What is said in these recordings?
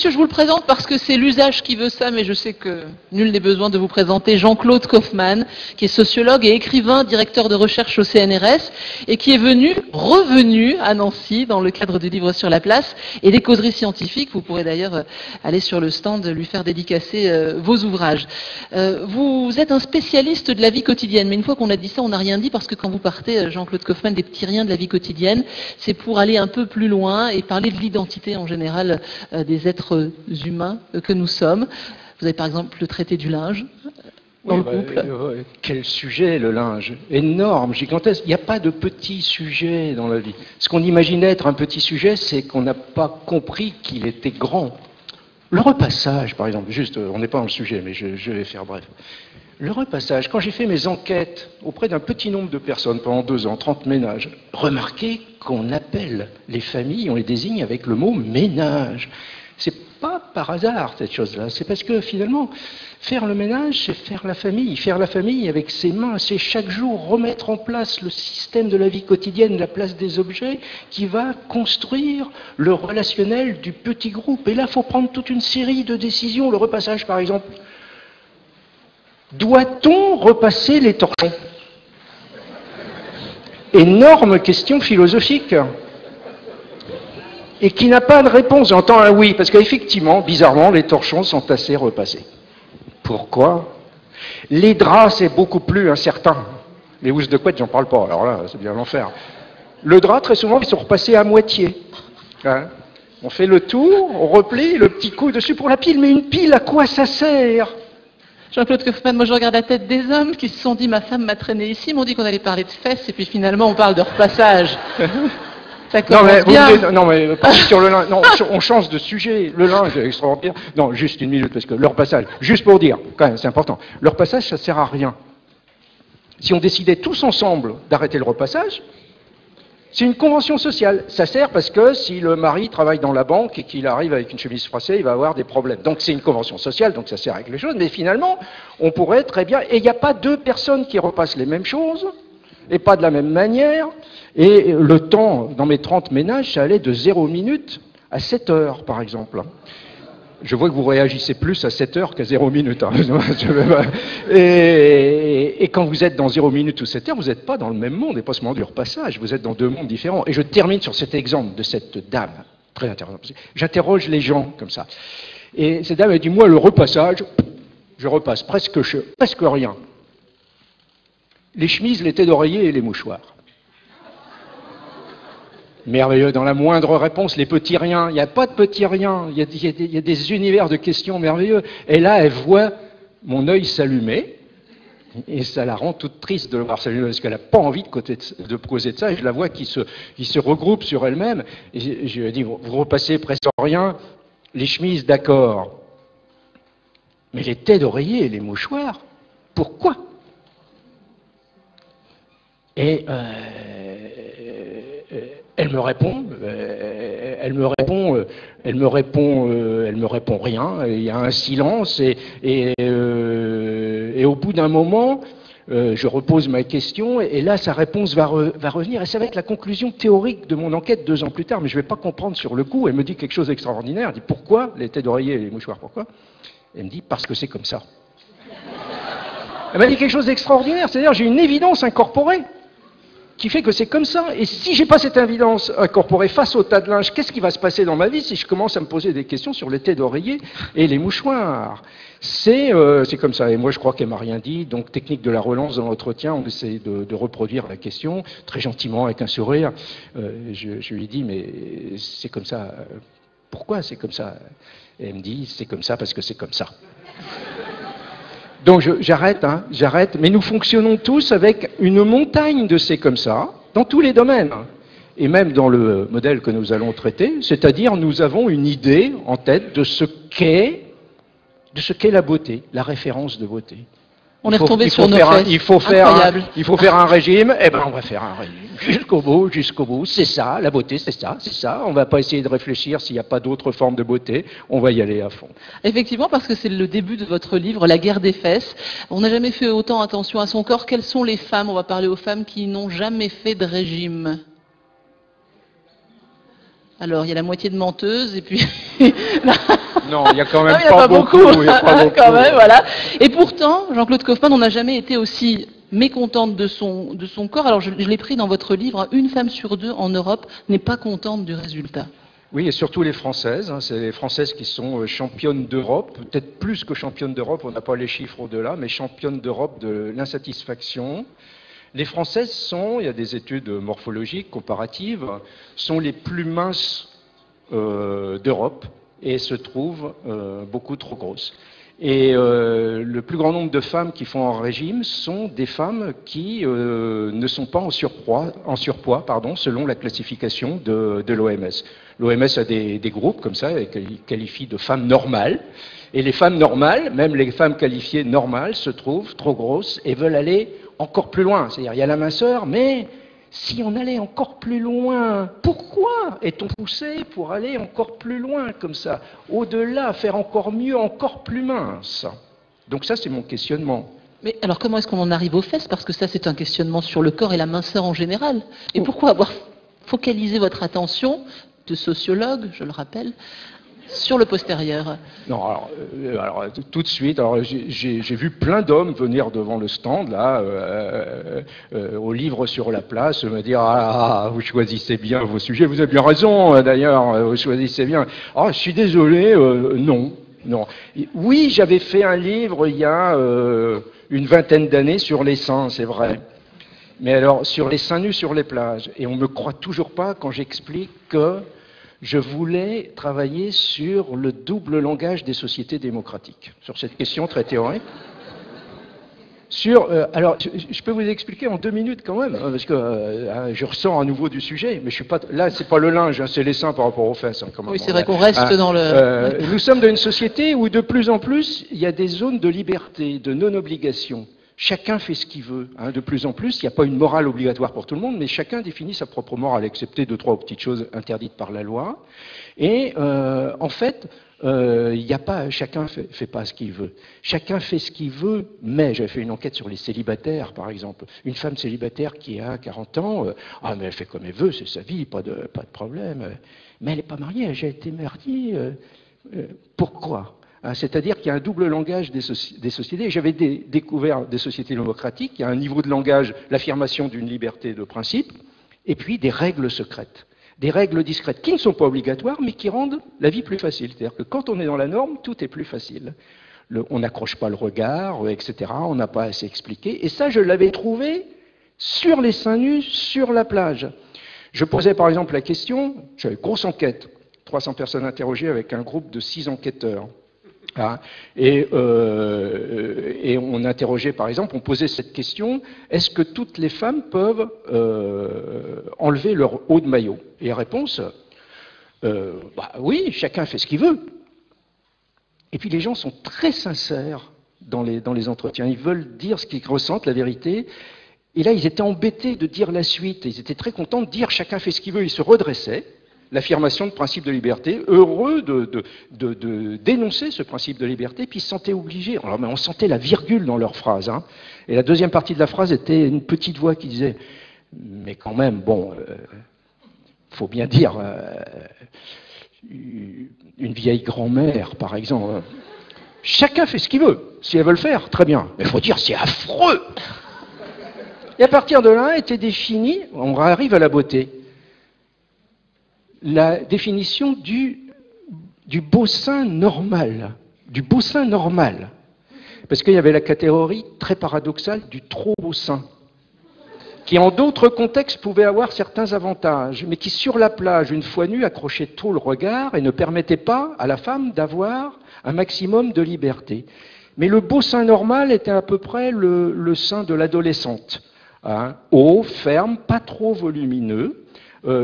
Monsieur, je vous le présente parce que c'est l'usage qui veut ça, mais je sais que nul n'est besoin de vous présenter Jean-Claude Kaufmann, qui est sociologue et écrivain, directeur de recherche au CNRS, et qui est revenu à Nancy dans le cadre du livre sur la place et des causeries scientifiques. Vous pourrez d'ailleurs aller sur le stand lui faire dédicacer vos ouvrages. Vous êtes un spécialiste de la vie quotidienne, mais une fois qu'on a dit ça, on n'a rien dit, parce que quand vous partez, Jean-Claude Kaufmann, des petits riens de la vie quotidienne, c'est pour aller un peu plus loin et parler de l'identité en général des êtres humains que nous sommes. Vous avez par exemple le traité du linge dans le couple. Quel sujet, le linge! Énorme, gigantesque. Il n'y a pas de petit sujet dans la vie. Ce qu'on imaginait être un petit sujet, c'est qu'on n'a pas compris qu'il était grand. Le repassage, par exemple, juste, on n'est pas dans le sujet, mais je vais faire bref. Le repassage, quand j'ai fait mes enquêtes auprès d'un petit nombre de personnes pendant 2 ans, 30 ménages, remarquez qu'on appelle les familles, on les désigne avec le mot ménage. C'est pas par hasard, cette chose-là. C'est parce que, finalement, faire le ménage, c'est faire la famille. Faire la famille avec ses mains, c'est chaque jour remettre en place le système de la vie quotidienne, la place des objets, qui va construire le relationnel du petit groupe. Et là, il faut prendre toute une série de décisions. Le repassage, par exemple. Doit-on repasser les torchons? Énorme question philosophique. Et qui n'a pas de réponse. J'entends un oui, parce qu'effectivement, bizarrement, les torchons sont assez repassés. Pourquoi? Les draps, c'est beaucoup plus incertain. Les housses de couette, j'en parle pas, alors là, c'est bien l'enfer. Le drap, très souvent, ils sont repassés à moitié. Hein? On fait le tour, on replie, le petit coup dessus pour la pile, mais une pile, à quoi ça sert? Jean-Claude Kaufmann, moi je regarde la tête des hommes qui se sont dit, ma femme m'a traîné ici, m'ont dit qu'on allait parler de fesses, et puis finalement on parle de repassage. Ça commence bien. Non, mais pas sur le linge. Non, on change de sujet. Le linge est extraordinaire. Non, juste une minute, parce que le repassage, juste pour dire, quand même, c'est important. Le repassage, ça sert à rien. Si on décidait tous ensemble d'arrêter le repassage, c'est une convention sociale. Ça sert parce que si le mari travaille dans la banque et qu'il arrive avec une chemise froissée, il va avoir des problèmes. Donc c'est une convention sociale, donc ça sert à régler les choses. Mais finalement, on pourrait très bien... Et il n'y a pas 2 personnes qui repassent les mêmes choses, et pas de la même manière. Et le temps, dans mes 30 ménages, ça allait de 0 minutes à 7 heures, par exemple. Je vois que vous réagissez plus à 7 heures qu'à 0 minutes. Hein. Et quand vous êtes dans 0 minutes ou 7 heures, vous n'êtes pas dans le même monde, et pas seulement du repassage, vous êtes dans 2 mondes différents. Et je termine sur cet exemple de cette dame, très intéressant. J'interroge les gens comme ça. Et cette dame, elle dit, moi, le repassage, je repasse presque rien. Les chemises, les têtes d'oreiller et les mouchoirs. Merveilleux, dans la moindre réponse, les petits riens. Il n'y a pas de petits riens, il y a des univers de questions merveilleux. Et là, elle voit mon œil s'allumer, et ça la rend toute triste de le voir s'allumer, parce qu'elle n'a pas envie de causer de ça, et je la vois qui se regroupe sur elle-même. Et je lui ai dit, vous repassez presque rien, les chemises, d'accord. Mais les têtes d'oreiller et les mouchoirs, pourquoi? Et elle me répond rien. Il y a un silence et au bout d'un moment, je repose ma question et là sa réponse va revenir et ça va être la conclusion théorique de mon enquête 2 ans plus tard. Mais je ne vais pas comprendre sur le coup. Elle me dit quelque chose d'extraordinaire. Elle dit pourquoi les têtes d'oreiller et les mouchoirs? Pourquoi? Elle me dit parce que c'est comme ça. Elle m'a dit quelque chose d'extraordinaire. C'est-à-dire j'ai une évidence incorporée qui fait que c'est comme ça. Et si j'ai pas cette évidence incorporée face au tas de linge, qu'est-ce qui va se passer dans ma vie si je commence à me poser des questions sur les têtes d'oreiller et les mouchoirs? C'est comme ça. Et moi, je crois qu'elle m'a rien dit. Donc, technique de la relance dans l'entretien, on essaie de reproduire la question, très gentiment, avec un sourire. Je lui dis, mais c'est comme ça. Pourquoi c'est comme ça? Et elle me dit, c'est comme ça parce que c'est comme ça. Donc j'arrête, mais nous fonctionnons tous avec une montagne de c'est comme ça, dans tous les domaines, et même dans le modèle que nous allons traiter, c'est-à-dire nous avons une idée en tête de ce qu'est la beauté, la référence de beauté. On est retombé sur nos fesses. Il faut faire un régime, eh ben on va faire un régime. Jusqu'au bout, c'est ça, la beauté, c'est ça. On va pas essayer de réfléchir s'il n'y a pas d'autres formes de beauté, on va y aller à fond. Effectivement, parce que c'est le début de votre livre, La guerre des fesses. On n'a jamais fait autant attention à son corps. Quelles sont les femmes, on va parler aux femmes qui n'ont jamais fait de régime? Alors, il y a la moitié de menteuses, et puis... Non, il y a quand même Ah, il n'y a pas beaucoup, il y a pas beaucoup. quand même, voilà. Et pourtant, Jean-Claude Kaufmann, on n'a jamais été aussi mécontente de son corps. Alors, je l'ai pris dans votre livre, une femme sur deux en Europe n'est pas contente du résultat. Oui, et surtout les Françaises. C'est les Françaises qui sont championnes d'Europe, peut-être plus que championnes d'Europe, on n'a pas les chiffres au-delà, mais championnes d'Europe de l'insatisfaction. Les Françaises sont, il y a des études morphologiques comparatives, sont les plus minces d'Europe et se trouvent beaucoup trop grosses. Et le plus grand nombre de femmes qui font un régime sont des femmes qui ne sont pas en surpoids, selon la classification de l'OMS. L'OMS a des groupes comme ça, qu'elle qualifie de femmes normales. Et les femmes normales, même les femmes qualifiées normales, se trouvent trop grosses et veulent aller encore plus loin. C'est-à-dire, il y a la minceur, mais si on allait encore plus loin, pourquoi est-on poussé pour aller encore plus loin comme ça? Au-delà, faire encore mieux, encore plus mince. Donc ça, c'est mon questionnement. Mais alors, comment est-ce qu'on en arrive aux fesses? Parce que ça, c'est un questionnement sur le corps et la minceur en général. Et pourquoi avoir focalisé votre attention, de sociologue, je le rappelle, sur le postérieur? Non, alors tout de suite, j'ai vu plein d'hommes venir devant le stand, là, au livre sur la place, me dire vous choisissez bien vos sujets, vous avez bien raison d'ailleurs, vous choisissez bien. Ah, je suis désolé, non. Oui, j'avais fait un livre il y a une vingtaine d'années sur les seins, c'est vrai. Mais alors, sur les seins nus sur les plages. Et on me croit toujours pas quand j'explique que je voulais travailler sur le double langage des sociétés démocratiques, sur cette question très théorique. Alors, je peux vous expliquer en 2 minutes quand même, parce que je ressors à nouveau du sujet, mais je suis pas là, c'est pas le linge, c'est les seins par rapport aux fesses. Quand même. Oui, c'est vrai qu'on reste dans le. Nous sommes dans une société où de plus en plus il y a des zones de liberté, de non-obligation. Chacun fait ce qu'il veut. De plus en plus, il n'y a pas une morale obligatoire pour tout le monde, mais chacun définit sa propre morale, excepté 2 ou 3 petites choses interdites par la loi. Et en fait, il n'y a pas, chacun fait pas ce qu'il veut. Chacun fait ce qu'il veut, mais j'avais fait une enquête sur les célibataires, par exemple. Une femme célibataire qui a 40 ans, mais elle fait comme elle veut, c'est sa vie, pas de problème. Mais elle n'est pas mariée, elle a été mariée. Pourquoi? C'est-à-dire qu'il y a un double langage des sociétés. J'avais découvert des sociétés démocratiques, il y a un niveau de langage, l'affirmation d'une liberté de principe, et puis des règles secrètes. Des règles discrètes qui ne sont pas obligatoires, mais qui rendent la vie plus facile. C'est-à-dire que quand on est dans la norme, tout est plus facile. On n'accroche pas le regard, etc. On n'a pas assez expliqué. Et ça, je l'avais trouvé sur les seins nus, sur la plage. Je posais par exemple la question, j'avais une grosse enquête, 300 personnes interrogées avec un groupe de 6 enquêteurs. Et on interrogeait par exemple, on posait cette question, est-ce que toutes les femmes peuvent enlever leur haut de maillot? Et la réponse, oui, chacun fait ce qu'il veut. Et puis les gens sont très sincères dans les entretiens, ils veulent dire ce qu'ils ressentent, la vérité. Et là, ils étaient embêtés de dire la suite, ils étaient très contents de dire chacun fait ce qu'il veut, ils se redressaient. L'affirmation de principe de liberté, heureux de dénoncer ce principe de liberté, puis ils se sentaient obligés. Alors, mais on sentait la virgule dans leur phrase. Et la deuxième partie de la phrase était une petite voix qui disait « Mais quand même, bon, faut bien dire, une vieille grand-mère, par exemple, chacun fait ce qu'il veut. Si elle veut le faire, très bien. Mais il faut dire, c'est affreux !» Et à partir de là, était défini, on arrive à la beauté, la définition du beau sein normal, du beau sein normal. Parce qu'il y avait la catégorie très paradoxale du trop beau sein, qui en d'autres contextes pouvait avoir certains avantages, mais qui sur la plage, une fois nue, accrochait trop le regard et ne permettait pas à la femme d'avoir un maximum de liberté. Mais le beau sein normal était à peu près le sein de l'adolescente. Haut, ferme, pas trop volumineux,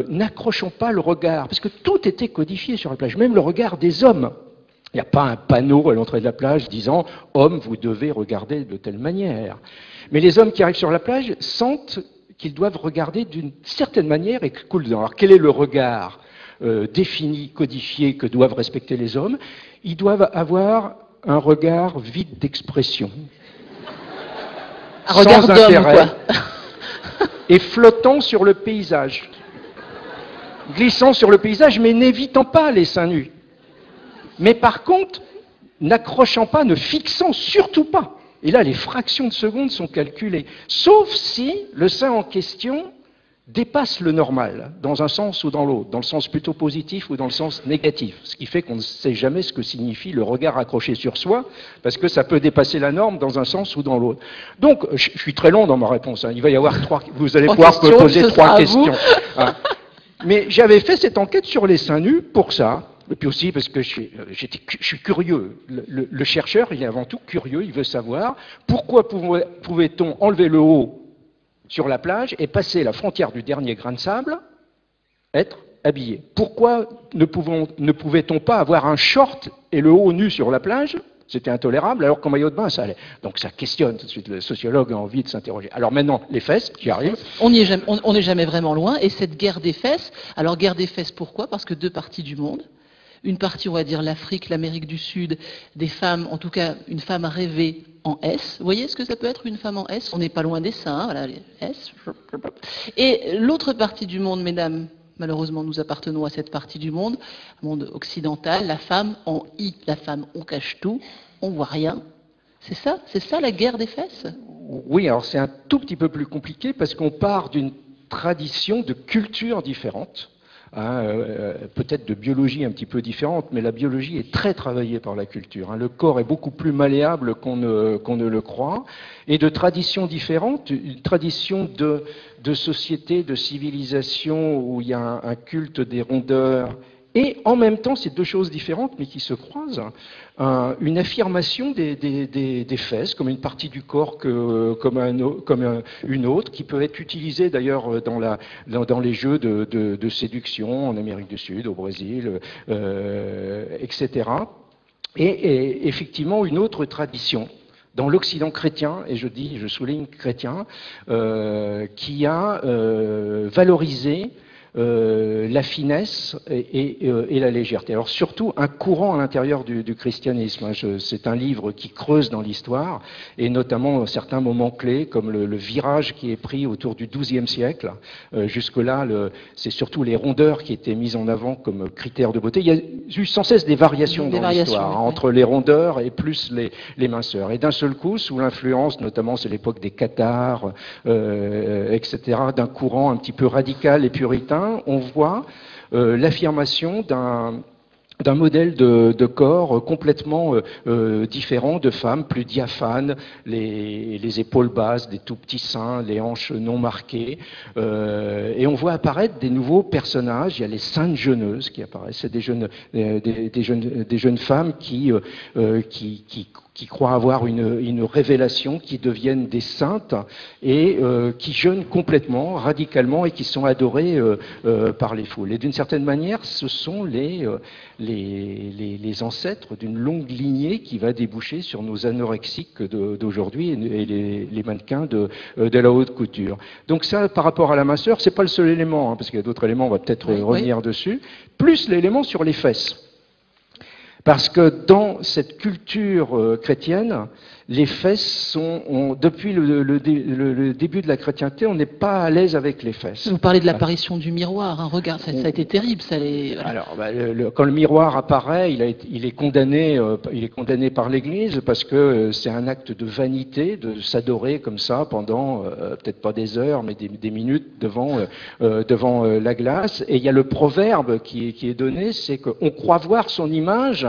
n'accrochons pas le regard, parce que tout était codifié sur la plage, même le regard des hommes. Il n'y a pas un panneau à l'entrée de la plage disant « Homme, vous devez regarder de telle manière ». Mais les hommes qui arrivent sur la plage sentent qu'ils doivent regarder d'une certaine manière et coulent dedans. Alors quel est le regard défini, codifié que doivent respecter les hommes? Ils doivent avoir un regard vide d'expression. Un regard sans d'homme, intérêt, quoi. Et flottant sur le paysage. Glissant sur le paysage, mais n'évitant pas les seins nus. Mais par contre, n'accrochant pas, ne fixant surtout pas. Et là, les fractions de seconde sont calculées. Sauf si le sein en question dépasse le normal, dans un sens ou dans l'autre, dans le sens plutôt positif ou dans le sens négatif. Ce qui fait qu'on ne sait jamais ce que signifie le regard accroché sur soi, parce que ça peut dépasser la norme dans un sens ou dans l'autre. Donc, je suis très long dans ma réponse. Hein. Il va y avoir vous allez pouvoir me poser 3 questions. Hein. Mais j'avais fait cette enquête sur les seins nus pour ça. Et puis aussi parce que je suis curieux. Le chercheur, il est avant tout curieux, il veut savoir pourquoi pouvait-on enlever le haut sur la plage et passer la frontière du dernier grain de sable, être habillé. Pourquoi ne pouvait-on pas avoir un short et le haut nu sur la plage? C'était intolérable, alors qu'en maillot de bain, ça allait. Donc ça questionne tout de suite, le sociologue a envie de s'interroger. Alors maintenant, les fesses, qui arrivent. On n'est jamais vraiment loin, et cette guerre des fesses, alors guerre des fesses pourquoi? Parce que 2 parties du monde, une partie, on va dire l'Afrique, l'Amérique du Sud, des femmes, en tout cas une femme rêvée en S. Vous voyez ce que ça peut être une femme en S? On n'est pas loin des seins, voilà, les S. Et l'autre partie du monde, mesdames, malheureusement nous appartenons à cette partie du monde occidental, la femme en I. La femme, on cache tout, on voit rien. C'est ça la guerre des fesses? Oui, alors c'est un tout petit peu plus compliqué parce qu'on part d'une tradition de culture différente. Peut-être de biologie un petit peu différente, mais la biologie est très travaillée par la culture. Le corps est beaucoup plus malléable qu'on ne le croit, et de traditions différentes, une tradition de société, de civilisation où il y a un culte des rondeurs, et en même temps, c'est 2 choses différentes, mais qui se croisent. Une affirmation des fesses comme une partie du corps comme une autre, qui peut être utilisée d'ailleurs dans les jeux de séduction en Amérique du Sud, au Brésil, etc. Et effectivement, une autre tradition dans l'Occident chrétien, et je souligne chrétien, qui a valorisé la finesse et la légèreté. Alors surtout un courant à l'intérieur du christianisme. C'est un livre qui creuse dans l'histoire, et notamment certains moments clés, comme le virage qui est pris autour du XIIe siècle. Jusque-là, c'est surtout les rondeurs qui étaient mises en avant comme critères de beauté. Il y a eu sans cesse des variations dans l'histoire, entre les rondeurs et plus les minceurs. Et d'un seul coup, sous l'influence, notamment c'est l'époque des cathares, etc., d'un courant un petit peu radical et puritain, on voit l'affirmation d'un modèle de corps complètement différent, de femmes plus diaphanes, les épaules basses, des tout petits seins, les hanches non marquées, et on voit apparaître des nouveaux personnages. Il y a les saintes jeûneuses qui apparaissent, c'est des jeunes femmes qui croient avoir une révélation, qui deviennent des saintes et qui jeûnent complètement, radicalement, et qui sont adorées par les foules. Et d'une certaine manière, ce sont les ancêtres d'une longue lignée qui va déboucher sur nos anorexiques d'aujourd'hui et les mannequins de la haute couture. Donc ça, par rapport à la minceur, c'est pas le seul élément, parce qu'il y a d'autres éléments, on va peut-être revenir dessus, plus l'élément sur les fesses. Parce que dans cette culture chrétienne, les fesses sont, depuis le début de la chrétienté, on n'est pas à l'aise avec les fesses. Vous parlez de l'apparition du miroir, hein. Regarde, ça a été terrible. Voilà. Alors, quand le miroir apparaît, il est condamné par l'Église parce que c'est un acte de vanité de s'adorer comme ça pendant peut-être pas des heures, mais des minutes devant la glace. Et il y a le proverbe qui est donné, c'est qu'on croit voir son image,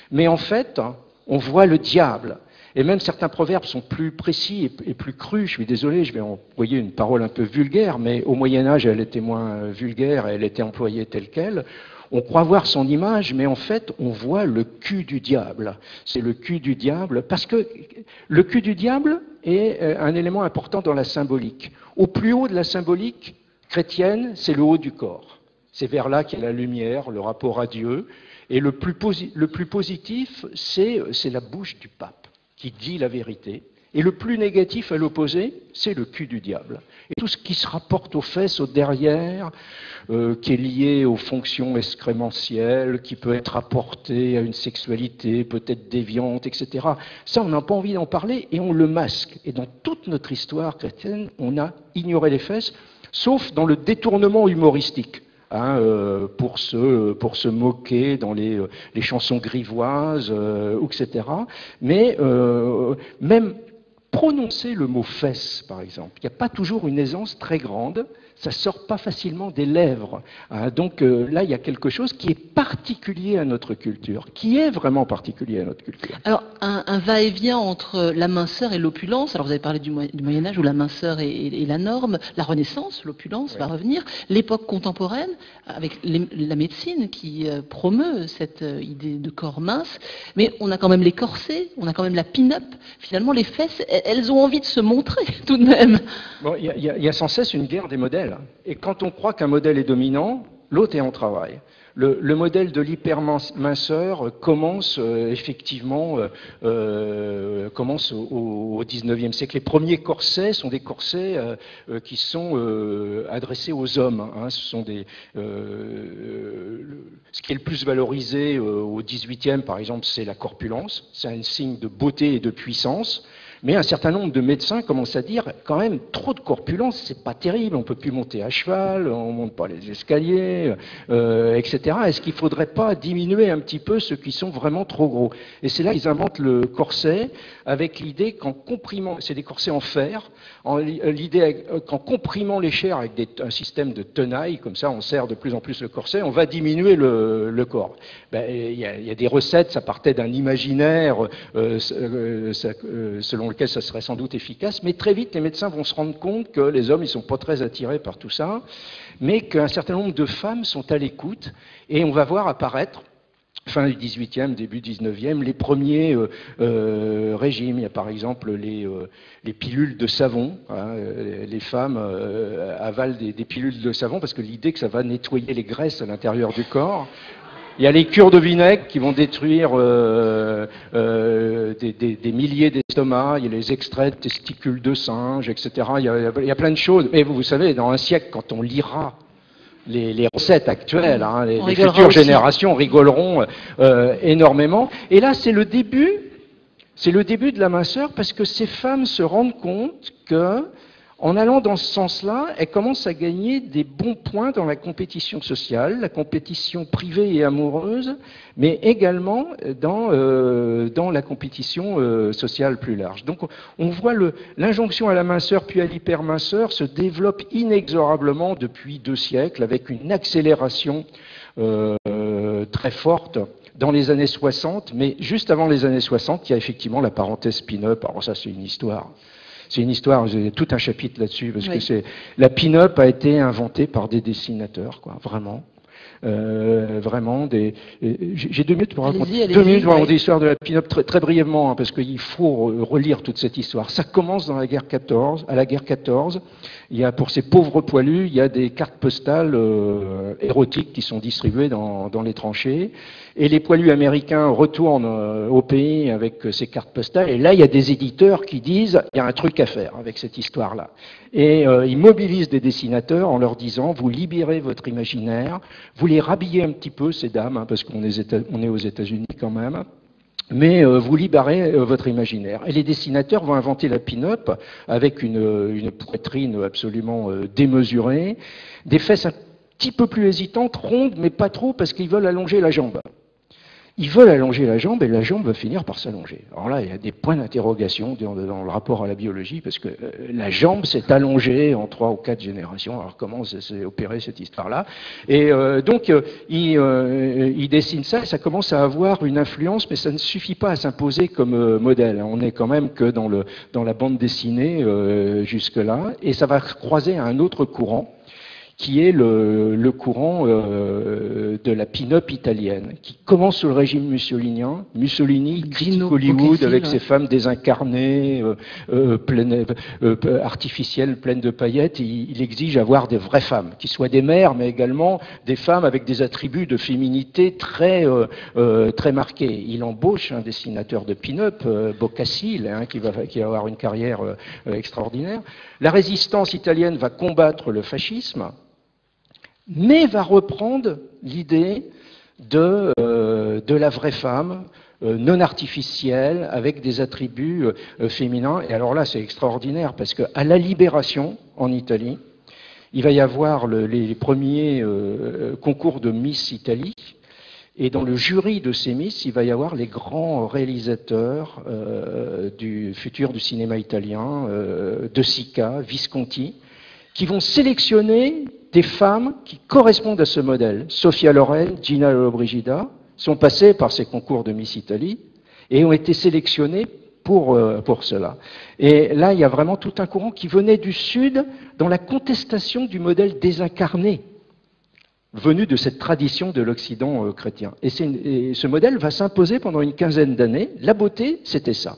mais en fait, on voit le diable. Et même certains proverbes sont plus précis et plus crus. Je suis désolé, je vais employer une parole un peu vulgaire, mais au Moyen-Âge, elle était moins vulgaire, elle était employée telle quelle. On croit voir son image, mais en fait, on voit le cul du diable. C'est le cul du diable, parce que le cul du diable est un élément important dans la symbolique. Au plus haut de la symbolique chrétienne, c'est le haut du corps. C'est vers là qu'il y a la lumière, le rapport à Dieu. Et le plus positif, c'est la bouche du pape qui dit la vérité. Et le plus négatif à l'opposé, c'est le cul du diable. Et tout ce qui se rapporte aux fesses, au derrière, qui est lié aux fonctions excrémentielles, qui peut être rapporté à une sexualité peut-être déviante, etc. Ça, on n'a pas envie d'en parler et on le masque. Et dans toute notre histoire chrétienne, on a ignoré les fesses, sauf dans le détournement humoristique. hein, pour se moquer dans les chansons grivoises, etc. Mais même prononcer le mot fesses, par exemple, il n'y a pas toujours une aisance très grande. Ça sort pas facilement des lèvres. Hein. Donc là, il y a quelque chose qui est particulier à notre culture, qui est vraiment particulier à notre culture. Alors, un va-et-vient entre la minceur et l'opulence. Alors, vous avez parlé du Moyen-Âge où la minceur est la norme, la Renaissance, l'opulence va revenir, l'époque contemporaine, avec la médecine qui promeut cette idée de corps mince, mais on a quand même les corsets, on a quand même la pin-up. Finalement, les fesses, elles ont envie de se montrer tout de même. Bon, il y a sans cesse une guerre des modèles. Et quand on croit qu'un modèle est dominant, l'autre est en travail. Le modèle de l'hyperminceur commence effectivement commence au XIXe siècle. Les premiers corsets sont des corsets qui sont adressés aux hommes. Hein. Ce sont ce qui est le plus valorisé au XVIIIe, par exemple, c'est la corpulence. C'est un signe de beauté et de puissance. Mais un certain nombre de médecins commencent à dire quand même trop de corpulence, c'est pas terrible, on peut plus monter à cheval, on monte pas les escaliers, etc. Est-ce qu'il faudrait pas diminuer un petit peu ceux qui sont vraiment trop gros? Et c'est là qu'ils inventent le corset avec l'idée qu'en comprimant, c'est des corsets en fer, l'idée qu'en comprimant les chairs avec un système de tenaille, comme ça on serre de plus en plus le corset, on va diminuer le corps. Il y a des recettes, ça partait d'un imaginaire selon lequel ça serait sans doute efficace, mais très vite les médecins vont se rendre compte que les hommes ils sont pas très attirés par tout ça, mais qu'un certain nombre de femmes sont à l'écoute, et on va voir apparaître fin du XVIIIe, début XIXe, les premiers régimes. Il y a par exemple les pilules de savon. Hein, les femmes avalent des pilules de savon parce que l'idée que ça va nettoyer les graisses à l'intérieur du corps. Il y a les cures de vinaigre qui vont détruire des milliers d'estomacs, il y a les extraits de testicules de singe, etc. Il y a plein de choses. Mais vous savez, dans un siècle, quand on lira les recettes actuelles, hein, les futures générations rigoleront énormément. Et là, c'est le début de la minceur parce que ces femmes se rendent compte que en allant dans ce sens-là, elles commencent à gagner des bons points dans la compétition sociale, la compétition privée et amoureuse, mais également dans la compétition sociale plus large. Donc on voit l'injonction à la minceur puis à l'hyperminceur se développe inexorablement depuis 2 siècles avec une accélération très forte dans les années 60, mais juste avant les années 60, il y a effectivement la parenthèse pin-up. Alors ça, c'est une histoire. C'est une histoire, j'ai tout un chapitre là-dessus, parce que la pin-up a été inventée par des dessinateurs, quoi, vraiment. Vraiment j'ai 2 minutes pour raconter 2 minutes pour raconter l'histoire de la pin-up très brièvement, hein, parce qu'il faut relire toute cette histoire. Ça commence dans la guerre 14, à la guerre 14. Il y a, pour ces pauvres poilus, il y a des cartes postales érotiques qui sont distribuées dans les tranchées. Et les poilus américains retournent au pays avec ces cartes postales. Et là, il y a des éditeurs qui disent, il y a un truc à faire avec cette histoire-là. Et ils mobilisent des dessinateurs en leur disant, vous libérez votre imaginaire, vous les rhabillez un petit peu, ces dames, hein, parce qu'on est aux États-Unis quand même, mais vous libérez votre imaginaire. Et les dessinateurs vont inventer la pin-up avec une poitrine absolument démesurée, des fesses un petit peu plus hésitantes, rondes, mais pas trop, parce qu'ils veulent allonger la jambe. Ils veulent allonger la jambe et la jambe va finir par s'allonger. Alors là, il y a des points d'interrogation dans le rapport à la biologie, parce que la jambe s'est allongée en 3 ou 4 générations. Alors comment s'est opérée cette histoire-là? Et donc, ils dessinent ça, et ça commence à avoir une influence, mais ça ne suffit pas à s'imposer comme modèle. On est quand même que dans la bande dessinée jusque-là, et ça va croiser à un autre courant, qui est le courant de la pin-up italienne, qui commence sous le régime mussolinien. Mussolini critique Hollywood avec ses femmes désincarnées, artificielles, pleines de paillettes. Il exige avoir des vraies femmes, qui soient des mères, mais également des femmes avec des attributs de féminité très marqués. Il embauche un dessinateur de pin-up, Boccasile, hein, qui va avoir une carrière extraordinaire. La résistance italienne va combattre le fascisme, mais va reprendre l'idée de la vraie femme, non artificielle, avec des attributs féminins. Et alors là, c'est extraordinaire, parce qu'à la Libération, en Italie, il va y avoir les premiers concours de Miss Italie. Et dans le jury de ces Miss, il va y avoir les grands réalisateurs du futur du cinéma italien, De Sica, Visconti, qui vont sélectionner des femmes qui correspondent à ce modèle. Sofia Loren, Gina Lollobrigida sont passées par ces concours de Miss Italie et ont été sélectionnées pour cela. Et là, il y a vraiment tout un courant qui venait du Sud dans la contestation du modèle désincarné venu de cette tradition de l'Occident chrétien. Et ce modèle va s'imposer pendant une quinzaine d'années. La beauté, c'était ça.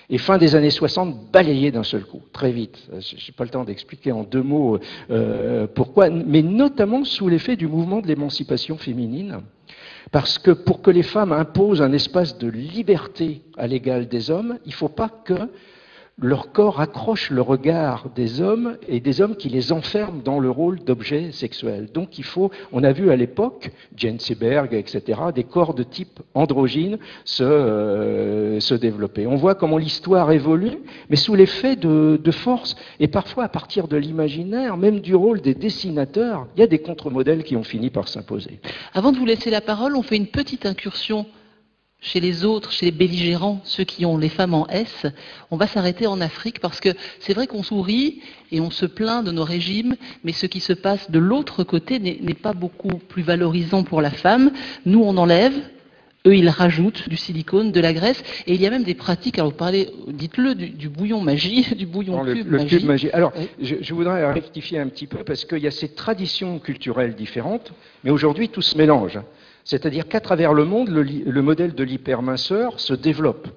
Et fin des années 60, balayé d'un seul coup, très vite. Je n'ai pas le temps d'expliquer en 2 mots pourquoi, mais notamment sous l'effet du mouvement de l'émancipation féminine. Parce que pour que les femmes imposent un espace de liberté à l'égal des hommes, il ne faut pas que leur corps accroche le regard des hommes et des hommes qui les enferment dans le rôle d'objet sexuel. Donc il faut, on a vu à l'époque, Jane Seberg, etc., des corps de type androgyne se développer. On voit comment l'histoire évolue, mais sous l'effet de force, et parfois à partir de l'imaginaire, même du rôle des dessinateurs, il y a des contre-modèles qui ont fini par s'imposer. Avant de vous laisser la parole, on fait une petite incursion chez les autres, chez les belligérants, ceux qui ont les femmes en S. On va s'arrêter en Afrique parce que c'est vrai qu'on sourit et on se plaint de nos régimes, mais ce qui se passe de l'autre côté n'est pas beaucoup plus valorisant pour la femme. Nous, on enlève, eux, ils rajoutent du silicone, de la graisse, et il y a même des pratiques, alors vous parlez, dites-le, du bouillon magie, du bouillon cube le magie. Cube magie. Alors, oui. je voudrais rectifier un petit peu parce qu'il y a ces traditions culturelles différentes, mais aujourd'hui, tout se mélange. C'est-à-dire qu'à travers le monde, le modèle de l'hyperminceur se développe.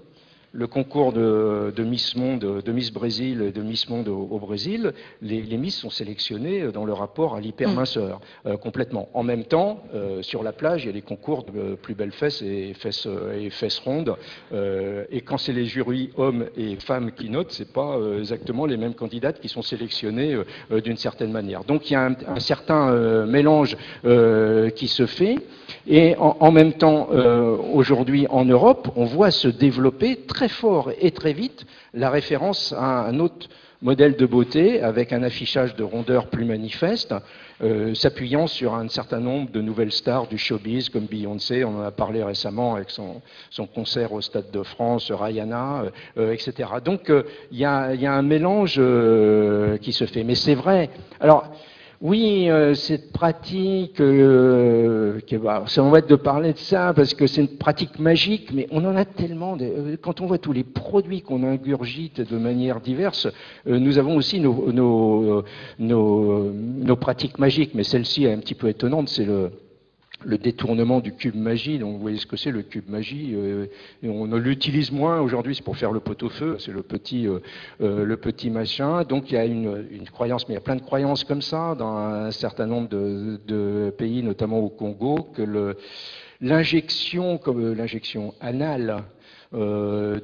Le concours de Miss Monde, de Miss Brésil et de Miss Monde au Brésil, les Miss sont sélectionnées dans le rapport à l'hyperminceur, complètement. En même temps, sur la plage, il y a des concours de plus belles fesses et fesses rondes. Et quand c'est les jurys hommes et femmes qui notent, c'est pas exactement les mêmes candidates qui sont sélectionnées d'une certaine manière. Donc il y a un certain mélange qui se fait. Et en même temps, aujourd'hui en Europe, on voit se développer très fort et très vite la référence à un autre modèle de beauté avec un affichage de rondeur plus manifeste, s'appuyant sur un certain nombre de nouvelles stars du showbiz comme Beyoncé, on en a parlé récemment avec son concert au Stade de France, Rihanna, etc. Donc il y a un mélange qui se fait. Mais c'est vrai. Alors, oui, cette pratique, on va être de parler de ça parce que c'est une pratique magique, mais on en a tellement. Quand on voit tous les produits qu'on ingurgite de manière diverse, nous avons aussi nos pratiques magiques, mais celle-ci est un petit peu étonnante, c'est le détournement du cube magie. Donc vous voyez ce que c'est le cube magie. On l'utilise moins aujourd'hui, c'est pour faire le pot-au-feu, c'est le petit machin. Donc il y a une croyance, mais il y a plein de croyances comme ça dans un certain nombre de pays, notamment au Congo, que l'injection anale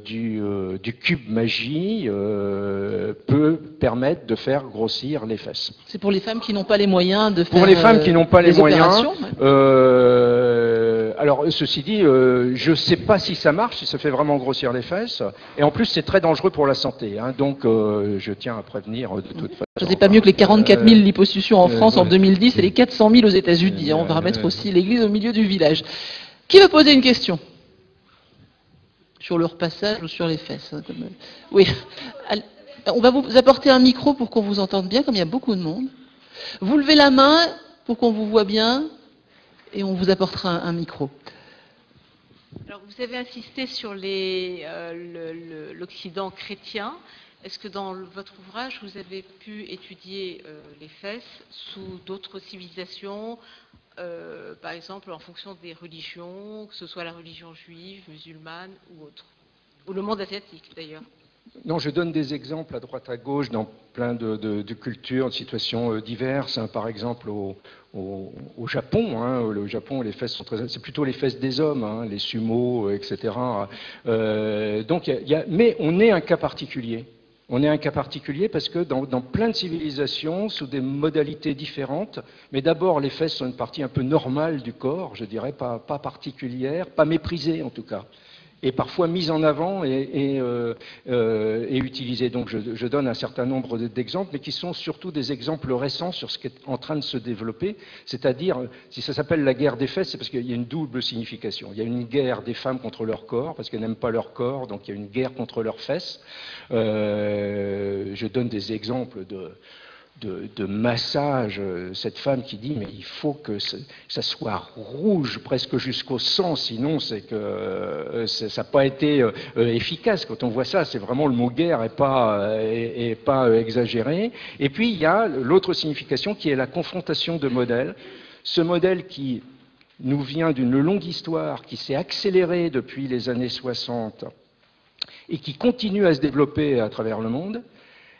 du cube magie peut permettre de faire grossir les fesses. C'est pour les femmes qui n'ont pas les moyens de faire pour les femmes qui n'ont pas les moyens. Ouais. Alors ceci dit, je ne sais pas si ça marche, si ça fait vraiment grossir les fesses. Et en plus, c'est très dangereux pour la santé. Hein, donc je tiens à prévenir de toute façon. Je ne sais pas mieux que les 44 000 liposuctions en France en 2010 et les 400 000 aux États-Unis. On va remettre aussi l'église au milieu du village. Qui veut poser une question ? Sur le repassage ou sur les fesses. Oui. On va vous apporter un micro pour qu'on vous entende bien, comme il y a beaucoup de monde. Vous levez la main pour qu'on vous voit bien et on vous apportera un micro. Alors, vous avez insisté sur l'Occident chrétien. Est-ce que dans votre ouvrage, vous avez pu étudier les fesses sous d'autres civilisations, par exemple en fonction des religions, que ce soit la religion juive, musulmane ou autre, ou le monde asiatique d'ailleurs? Non, je donne des exemples à droite à gauche dans plein de cultures, de situations diverses. Hein. Par exemple, au Japon, hein, le Japon, les fesses sont c'est plutôt les fesses des hommes, hein, les sumos, etc. Mais on est un cas particulier. On est un cas particulier parce que dans plein de civilisations, sous des modalités différentes, mais d'abord les fesses sont une partie un peu normale du corps, je dirais, pas particulière, pas méprisée en tout cas. et parfois mise en avant et utilisée. Donc je donne un certain nombre d'exemples, mais qui sont surtout des exemples récents sur ce qui est en train de se développer. C'est-à-dire, si ça s'appelle la guerre des fesses, c'est parce qu'il y a une double signification. Il y a une guerre des femmes contre leur corps, parce qu'elles n'aiment pas leur corps, donc il y a une guerre contre leurs fesses. Je donne des exemples de massage, cette femme qui dit mais il faut que ça soit rouge presque jusqu'au sang, sinon c'est que ça n'a pas été efficace. Quand on voit ça, c'est vraiment le mot guerre et pas exagéré. Et puis il y a l'autre signification qui est la confrontation de modèles. Ce modèle qui nous vient d'une longue histoire, qui s'est accélérée depuis les années 60 et qui continue à se développer à travers le monde,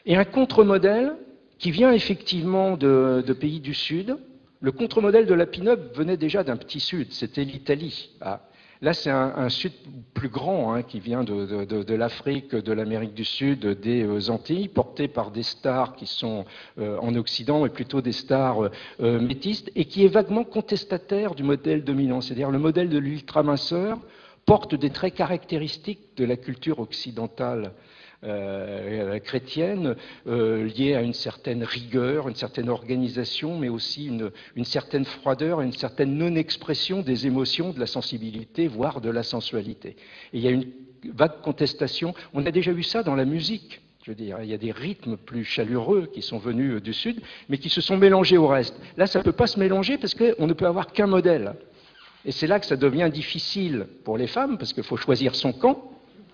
et un contre-modèle qui vient effectivement de pays du Sud. Le contre-modèle de la pin-up venait déjà d'un petit Sud, c'était l'Italie. Ah. Là, c'est un Sud plus grand, hein, qui vient de l'Afrique, de l'Amérique du Sud, des Antilles, porté par des stars qui sont en Occident, et plutôt des stars métisses, et qui est vaguement contestataire du modèle dominant. C'est-à-dire le modèle de l'ultraminceur porte des traits caractéristiques de la culture occidentale chrétienne, liée à une certaine rigueur, une certaine organisation, mais aussi une certaine froideur et une certaine non-expression des émotions, de la sensibilité, voire de la sensualité. Et il y a une vague contestation. On a déjà vu ça dans la musique. Je veux dire, il y a des rythmes plus chaleureux qui sont venus du Sud, mais qui se sont mélangés au reste. Là, ça ne peut pas se mélanger parce qu'on ne peut avoir qu'un modèle. Et c'est là que ça devient difficile pour les femmes, parce qu'il faut choisir son camp.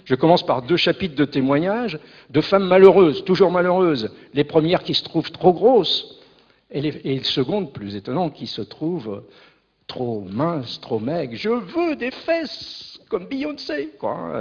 Je commence par 2 chapitres de témoignages de femmes malheureuses, toujours malheureuses. Les premières qui se trouvent trop grosses, et les secondes, plus étonnantes, qui se trouvent trop minces, trop maigres. Je veux des fesses, comme Beyoncé, quoi.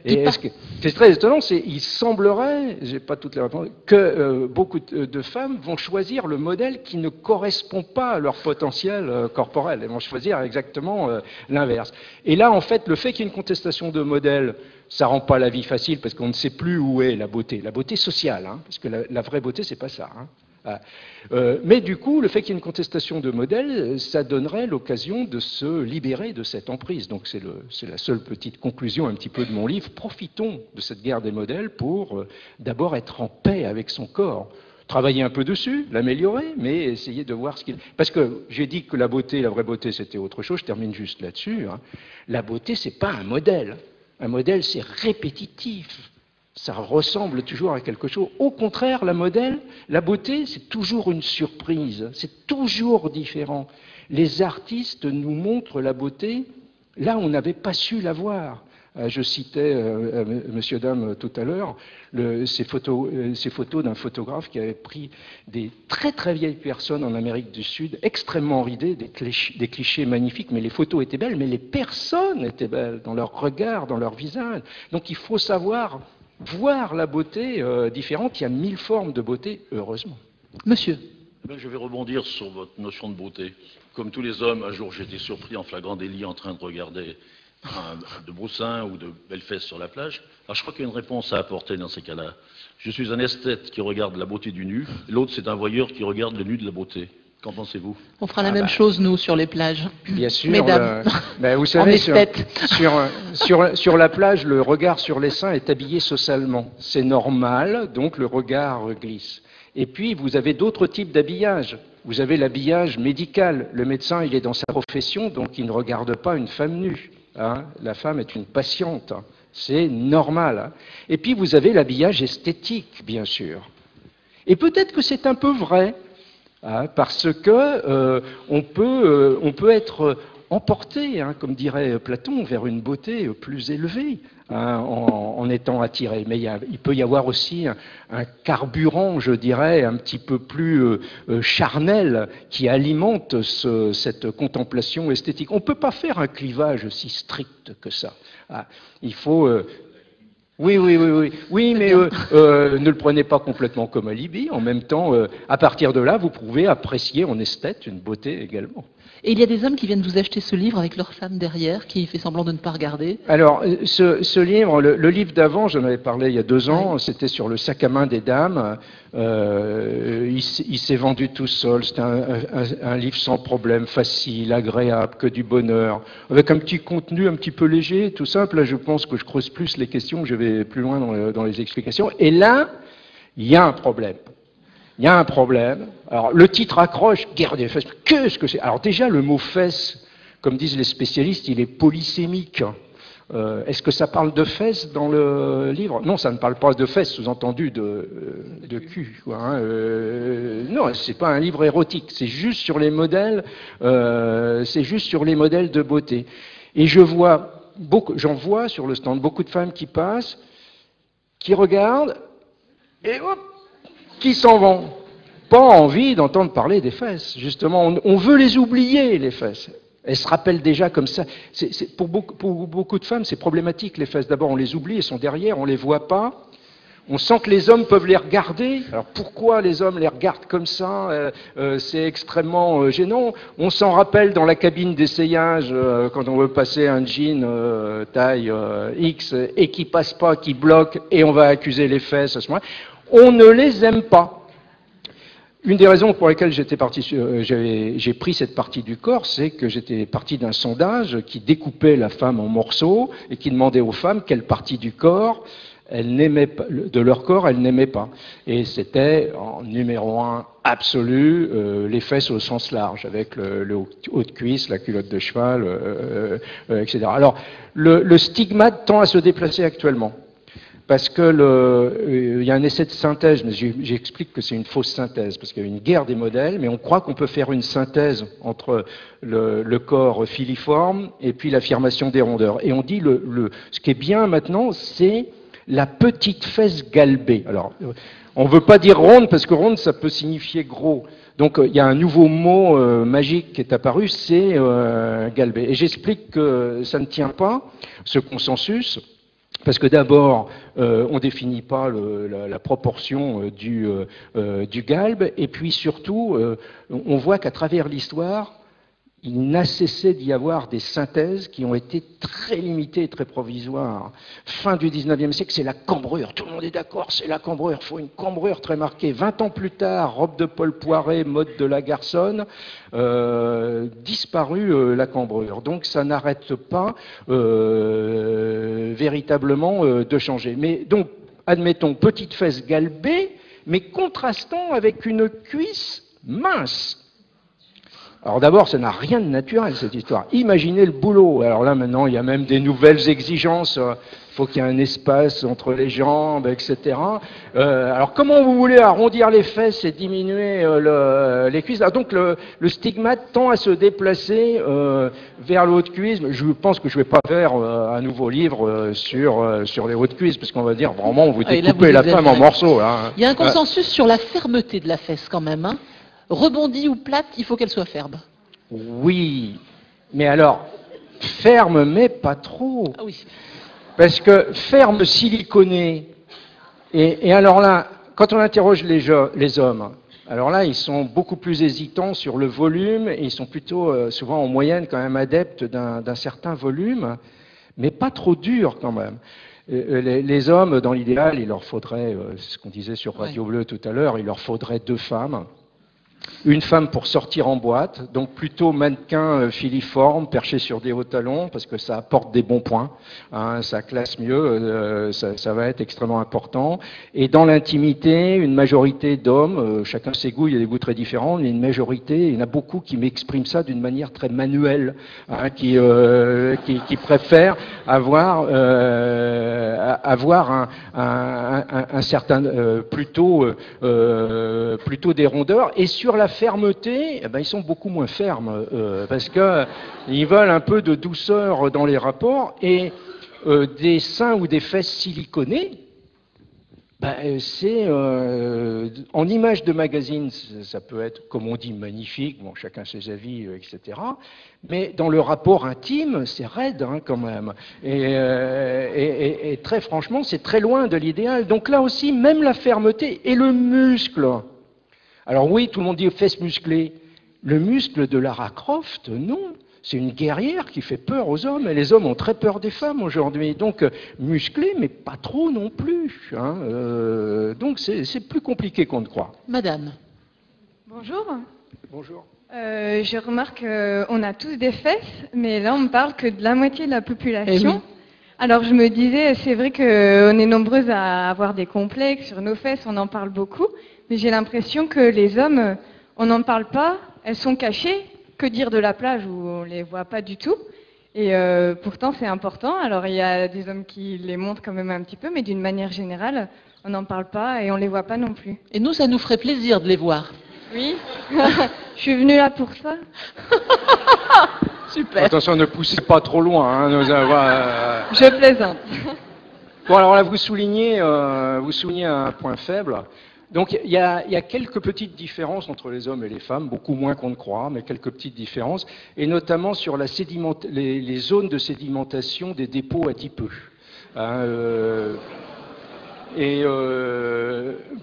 C'est très étonnant, il semblerait, j'ai pas toutes les réponses, que beaucoup de femmes vont choisir le modèle qui ne correspond pas à leur potentiel corporel. Elles vont choisir exactement l'inverse. Et là, en fait, le fait qu'il y ait une contestation de modèle, ça rend pas la vie facile parce qu'on ne sait plus où est la beauté sociale, hein, parce que la vraie beauté, c'est pas ça. Hein. Mais du coup, le fait qu'il y ait une contestation de modèle, ça donnerait l'occasion de se libérer de cette emprise. Donc c'est la seule petite conclusion un petit peu de mon livre. Profitons de cette guerre des modèles pour d'abord être en paix avec son corps. Travailler un peu dessus, l'améliorer, mais essayer de voir ce qu'il... Parce que j'ai dit que la vraie beauté, c'était autre chose, je termine juste là-dessus. Hein. La beauté, c'est pas un modèle. Un modèle, c'est répétitif. Ça ressemble toujours à quelque chose. Au contraire, la beauté, c'est toujours une surprise, c'est toujours différent. Les artistes nous montrent la beauté là où on n'avait pas su la voir. Je citais, monsieur, dame, tout à l'heure, ces photos d'un photographe qui avait pris des très très vieilles personnes en Amérique du Sud, extrêmement ridées, des clichés magnifiques, mais les photos étaient belles, mais les personnes étaient belles, dans leur regard, dans leur visage. Donc il faut savoir voir la beauté différente. Il y a 1000 formes de beauté, heureusement. Monsieur. Je vais rebondir sur votre notion de beauté. Comme tous les hommes, un jour j'étais surpris en flagrant délit en train de regarder de beaux seins ou de belles fesses sur la plage. Alors je crois qu'il y a une réponse à apporter dans ces cas-là. Je suis un esthète qui regarde la beauté du nu, l'autre c'est un voyeur qui regarde le nu de la beauté. Qu'en pensez-vous? On fera la même chose, nous, sur les plages. Bien sûr. Mesdames, vous savez, sur la plage, le regard sur les seins est habillé socialement. C'est normal, donc le regard glisse. Et puis, vous avez d'autres types d'habillage. Vous avez l'habillage médical. Le médecin, il est dans sa profession, donc il ne regarde pas une femme nue. Hein. La femme est une patiente. C'est normal. Hein. Et puis, vous avez l'habillage esthétique, bien sûr. Et peut-être que c'est un peu vrai, hein, parce que on peut être emporté, hein, comme dirait Platon, vers une beauté plus élevée, hein, en étant attiré. Mais il peut y avoir aussi un carburant, je dirais, un petit peu plus charnel qui alimente cette contemplation esthétique. On ne peut pas faire un clivage si strict que ça. Hein. Il faut... Oui, oui, oui, oui. Oui, mais bien. ne le prenez pas complètement comme alibi. En même temps, à partir de là, vous pouvez apprécier en esthète une beauté également. Et il y a des hommes qui viennent vous acheter ce livre avec leur femme derrière, qui fait semblant de ne pas regarder. Alors, ce livre, le livre d'avant, j'en avais parlé il y a 2 ans, Oui. c'était sur le sac à main des dames. Il s'est vendu tout seul. C'était un livre sans problème, facile, agréable, que du bonheur, avec un petit contenu un petit peu léger, tout simple. Là, je pense que je creuse plus les questions, je vais plus loin dans les explications. Et là, il y a un problème. Il y a un problème. Alors, le titre accroche, guerre des fesses. Qu'est-ce que c'est? Alors, déjà, le mot fesses, comme disent les spécialistes, il est polysémique. Est-ce que ça parle de fesses dans le livre? Non, ça ne parle pas de fesses, sous-entendu de cul, quoi, hein. Non, c'est pas un livre érotique. C'est juste sur les modèles. C'est juste sur les modèles de beauté. Et j'en vois sur le stand beaucoup de femmes qui passent, qui regardent, et hop, qui s'en vont. Pas envie d'entendre parler des fesses. Justement, on veut les oublier, les fesses. Elles se rappellent déjà comme ça. Pour beaucoup de femmes, c'est problématique, les fesses. D'abord, on les oublie, elles sont derrière, on les voit pas. On sent que les hommes peuvent les regarder. Alors pourquoi les hommes les regardent comme ça? C'est extrêmement gênant. On s'en rappelle dans la cabine d'essayage quand on veut passer un jean taille X et qui passe pas, qui bloque, et on va accuser les fesses à ce moment-là. On ne les aime pas. Une des raisons pour lesquelles j'ai pris cette partie du corps, c'est que j'étais parti d'un sondage qui découpait la femme en morceaux et qui demandait aux femmes quelle partie du corps de leur corps elles n'aimaient pas. Et c'était en numéro 1 absolu les fesses au sens large, avec le haut de cuisse, la culotte de cheval, etc. Alors le stigmate tend à se déplacer actuellement. Parce que il y a un essai de synthèse, mais j'explique que c'est une fausse synthèse, parce qu'il y a une guerre des modèles, mais on croit qu'on peut faire une synthèse entre le corps filiforme et puis l'affirmation des rondeurs. Et on dit ce qui est bien maintenant, c'est la petite fesse galbée. Alors, on ne veut pas dire ronde, parce que ronde, ça peut signifier gros. Donc, il y a un nouveau mot magique qui est apparu, c'est galbée. Et j'explique que ça ne tient pas, ce consensus. Parce que d'abord, on ne définit pas la proportion du galbe, et puis surtout, on voit qu'à travers l'histoire, il n'a cessé d'y avoir des synthèses qui ont été très limitées et très provisoires. Fin du 19e siècle, c'est la cambrure. Tout le monde est d'accord, c'est la cambrure. Il faut une cambrure très marquée. 20 ans plus tard, robe de Paul Poiret, mode de la garçonne, disparu la cambrure. Donc ça n'arrête pas véritablement de changer. Mais donc, admettons, petite fesse galbée, mais contrastant avec une cuisse mince. Alors d'abord, ça n'a rien de naturel, cette histoire. Imaginez le boulot. Alors là, maintenant, il y a même des nouvelles exigences. Il faut qu'il y ait un espace entre les jambes, etc. Alors comment vous voulez arrondir les fesses et diminuer les cuisses? Donc le stigmate tend à se déplacer vers le haut de cuisse. Je pense que je ne vais pas faire un nouveau livre sur les hauts de cuisse, parce qu'on va dire, vraiment, vous découpez la femme en morceaux. Hein. Il y a un consensus sur la fermeté de la fesse, quand même, hein. Rebondie ou plate, il faut qu'elle soit ferme. Oui, mais alors, ferme, mais pas trop. Ah oui. Parce que ferme siliconée, et alors là, quand on interroge les hommes, alors là, ils sont beaucoup plus hésitants sur le volume, et ils sont plutôt, souvent en moyenne, quand même adeptes d'un certain volume, mais pas trop dur quand même. Les hommes, dans l'idéal, il leur faudrait, ce qu'on disait sur Radio Bleu tout à l'heure, il leur faudrait 2 femmes. Une femme pour sortir en boîte, donc plutôt mannequin filiforme, perché sur des hauts talons, parce que ça apporte des bons points, hein, ça classe mieux, ça va être extrêmement important. Et dans l'intimité, une majorité d'hommes, chacun ses goûts, il y a des goûts très différents, mais une majorité, il y en a beaucoup qui m'expriment ça d'une manière très manuelle, hein, qui préfèrent avoir un certain plutôt des rondeurs. Et sur la fermeté, eh ben, ils sont beaucoup moins fermes, parce qu'ils veulent un peu de douceur dans les rapports, et des seins ou des fesses siliconées, ben, c'est en image de magazine, ça peut être, comme on dit, magnifique, bon, chacun ses avis, etc. Mais dans le rapport intime, c'est raide, hein, quand même. Et et très franchement, c'est très loin de l'idéal. Donc là aussi, même la fermeté et le muscle. Alors oui, tout le monde dit fesses musclées. Le muscle de Lara Croft, non. C'est une guerrière qui fait peur aux hommes, et les hommes ont très peur des femmes aujourd'hui. Donc, musclé, mais pas trop non plus. Hein. Donc, c'est plus compliqué qu'on ne croit. Madame. Bonjour. Bonjour. Je remarque qu'on a tous des fesses, mais là, on me parle que de la moitié de la population. Eh oui. Alors, je me disais, c'est vrai qu'on est nombreuses à avoir des complexes sur nos fesses, on en parle beaucoup, mais j'ai l'impression que les hommes, on n'en parle pas, elles sont cachées. Que dire de la plage où on les voit pas du tout, et pourtant c'est important. Alors il y a des hommes qui les montrent quand même un petit peu, mais d'une manière générale, on n'en parle pas et on les voit pas non plus. Et nous, ça nous ferait plaisir de les voir. Oui, je suis venue là pour ça. Super. Attention, ne poussez pas trop loin. Hein, Je plaisante. Bon, alors là, vous soulignez un point faible. Donc il y a quelques petites différences entre les hommes et les femmes, beaucoup moins qu'on ne croit, mais quelques petites différences, et notamment sur les zones de sédimentation des dépôts adipeux. Hein,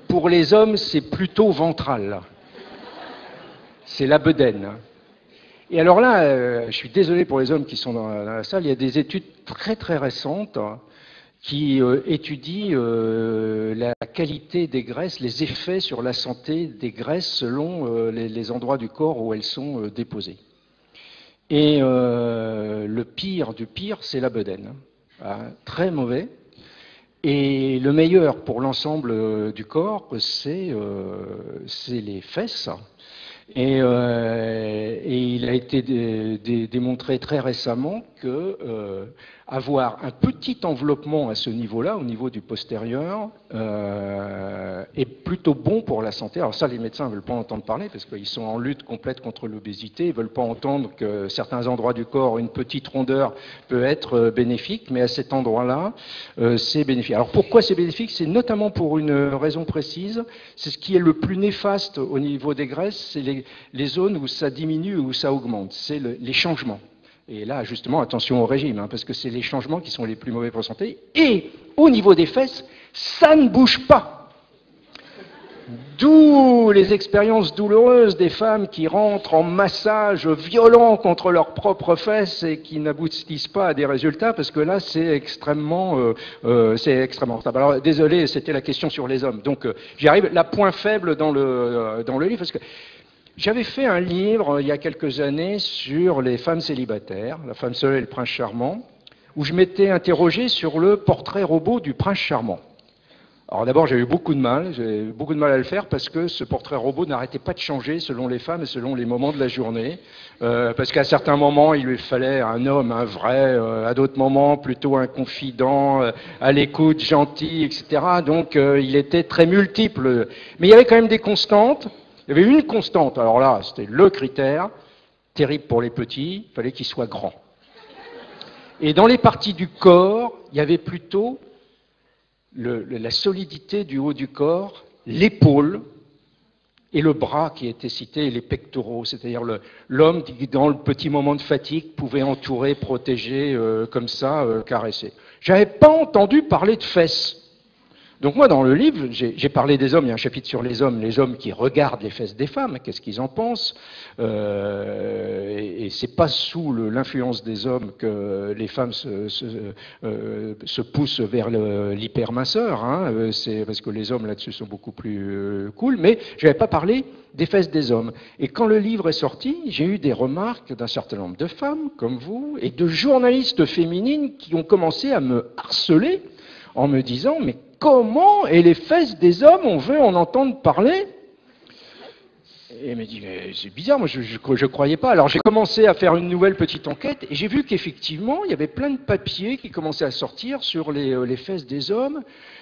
pour les hommes, c'est plutôt ventral. C'est la bedaine. Et alors là, je suis désolé pour les hommes qui sont dans la salle, il y a des études très très récentes qui étudie la qualité des graisses, les effets sur la santé des graisses selon les endroits du corps où elles sont déposées. Et le pire du pire, c'est la bedaine. Très mauvais. Et le meilleur pour l'ensemble du corps, c'est les fesses. Et il a été démontré très récemment que avoir un petit enveloppement à ce niveau-là, au niveau du postérieur, est plutôt bon pour la santé. Alors ça, les médecins ne veulent pas entendre parler parce qu'ils sont en lutte complète contre l'obésité. Ils ne veulent pas entendre que certains endroits du corps, une petite rondeur peut être bénéfique, mais à cet endroit-là, c'est bénéfique. Alors pourquoi c'est bénéfique? C'est notamment pour une raison précise. C'est ce qui est le plus néfaste au niveau des graisses, c'est les zones où ça diminue ou où ça augmente. C'est les changements. Et là, justement, attention au régime, hein, parce que c'est les changements qui sont les plus mauvais pour la santé. Et au niveau des fesses, ça ne bouge pas. D'où les expériences douloureuses des femmes qui rentrent en massage violent contre leurs propres fesses et qui n'aboutissent pas à des résultats, parce que là, c'est extrêmement stable. Alors, désolé, c'était la question sur les hommes. Donc, j'y arrive. La point faible dans le livre, parce que j'avais fait un livre il y a quelques années sur les femmes célibataires, la femme seule et le prince charmant, où je m'étais interrogé sur le portrait robot du prince charmant. Alors d'abord, j'ai eu beaucoup de mal à le faire parce que ce portrait robot n'arrêtait pas de changer selon les femmes et selon les moments de la journée. Parce qu'à certains moments, il lui fallait un homme, un vrai, à d'autres moments, plutôt un confident, à l'écoute, gentil, etc. Donc il était très multiple. Mais il y avait quand même des constantes. Il y avait une constante, alors là, c'était le critère, terrible pour les petits, il fallait qu'ils soient grands. Et dans les parties du corps, il y avait plutôt la solidité du haut du corps, l'épaule et le bras qui étaient cités, et les pectoraux, c'est-à-dire l'homme qui, dans le petit moment de fatigue, pouvait entourer, protéger, comme ça, caresser. J'avais pas entendu parler de fesses. Donc moi, dans le livre, j'ai parlé des hommes, il y a un chapitre sur les hommes qui regardent les fesses des femmes, qu'est-ce qu'ils en pensent, et c'est pas sous l'influence des hommes que les femmes se poussent vers l'hyperminceur, hein, c'est parce que les hommes là-dessus sont beaucoup plus cool, mais je n'avais pas parlé des fesses des hommes. Et quand le livre est sorti, j'ai eu des remarques d'un certain nombre de femmes, comme vous, et de journalistes féminines qui ont commencé à me harceler en me disant « mais comment et les fesses des hommes, on veut en entendre parler ?» Et elle m'a dit, mais c'est bizarre, moi je croyais pas. Alors j'ai commencé à faire une nouvelle petite enquête et j'ai vu qu'effectivement, il y avait plein de papiers qui commençaient à sortir sur les fesses des hommes.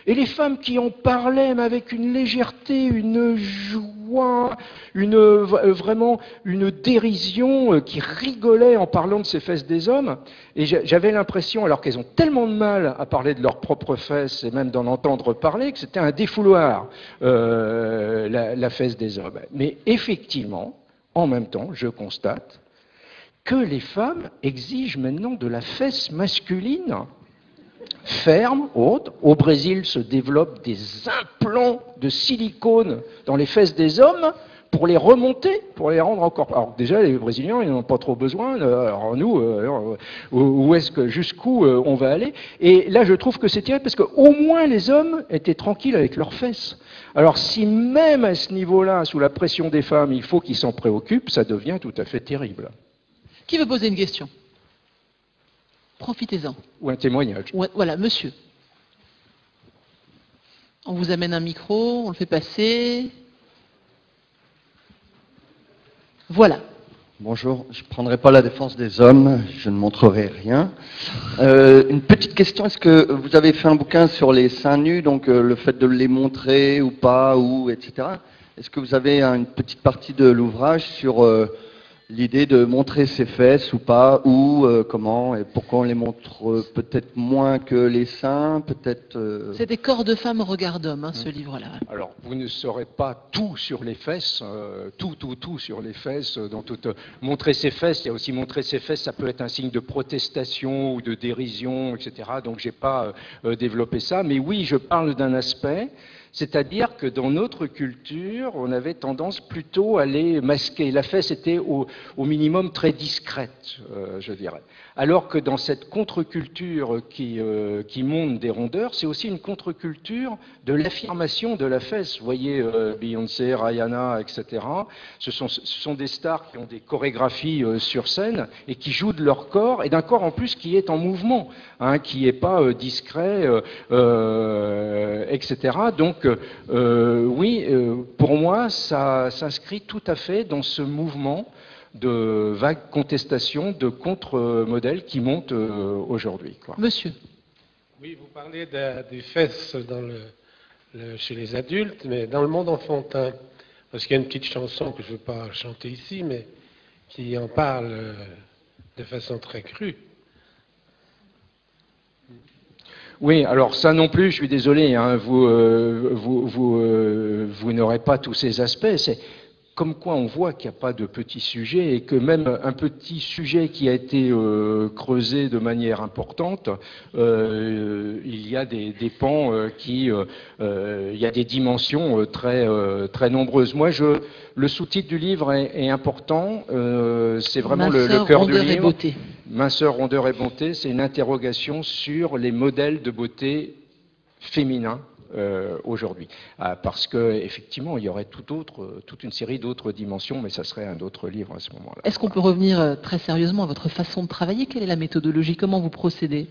Et les femmes qui en parlaient, mais avec une légèreté, une joie, vraiment une dérision, qui rigolaient en parlant de ces fesses des hommes. Et j'avais l'impression, alors qu'elles ont tellement de mal à parler de leurs propres fesses et même d'en entendre parler, que c'était un défouloir, la fesse des hommes. Mais effectivement, en même temps, je constate que les femmes exigent maintenant de la fesse masculine ferme, haute. Au Brésil se développent des implants de silicone dans les fesses des hommes pour les remonter, pour les rendre encore... Alors déjà, les Brésiliens, ils n'en ont pas trop besoin. Alors nous, jusqu'où on va aller? Et là, je trouve que c'est terrible, parce qu'au moins les hommes étaient tranquilles avec leurs fesses. Alors si même à ce niveau-là, sous la pression des femmes, il faut qu'ils s'en préoccupent, ça devient tout à fait terrible. Qui veut poser une question? Profitez-en. Ou un témoignage. Voilà, monsieur. On vous amène un micro, on le fait passer. Voilà. Bonjour, je ne prendrai pas la défense des hommes, je ne montrerai rien. Une petite question, est-ce que vous avez fait un bouquin sur les seins nus, donc le fait de les montrer ou pas, ou etc. Est-ce que vous avez une petite partie de l'ouvrage sur l'idée de montrer ses fesses ou pas, ou comment, et pourquoi on les montre peut-être moins que les seins, peut-être... C'est des corps de femmes au regard d'hommes, hein, ce livre-là. Alors, vous ne saurez pas tout sur les fesses, tout sur les fesses. Montrer ses fesses, il y a aussi montrer ses fesses, ça peut être un signe de protestation ou de dérision, etc. Donc, j'ai pas développé ça. Mais oui, je parle d'un aspect, c'est-à-dire que dans notre culture, on avait tendance plutôt à les masquer. La fesse était au minimum très discrète, je dirais. Alors que dans cette contre-culture qui monte des rondeurs, c'est aussi une contre-culture de l'affirmation de la fesse. Vous voyez Beyoncé, Rihanna, etc. Ce sont des stars qui ont des chorégraphies sur scène et qui jouent de leur corps, et d'un corps en plus qui est en mouvement, hein, qui n'est pas discret, etc. Donc oui, pour moi, ça s'inscrit tout à fait dans ce mouvement de vague contestation, de contre-modèles qui montent aujourd'hui. Monsieur. Oui, vous parlez des fesses chez les adultes, mais dans le monde enfantin, parce qu'il y a une petite chanson que je ne veux pas chanter ici, mais qui en parle de façon très crue. Oui, alors ça non plus, je suis désolé, hein, vous n'aurez pas tous ces aspects. C'est comme quoi on voit qu'il n'y a pas de petit sujet, et que même un petit sujet qui a été creusé de manière importante, il y a des pans il y a des dimensions très nombreuses. Moi, le sous-titre du livre est important, c'est vraiment le cœur du livre. Minceur, rondeur et beauté, c'est une interrogation sur les modèles de beauté féminins aujourd'hui. Parce qu'effectivement, il y aurait toute une série d'autres dimensions, mais ça serait un autre livre à ce moment-là. Est-ce qu'on peut revenir très sérieusement à votre façon de travailler? Quelle est la méthodologie? Comment vous procédez?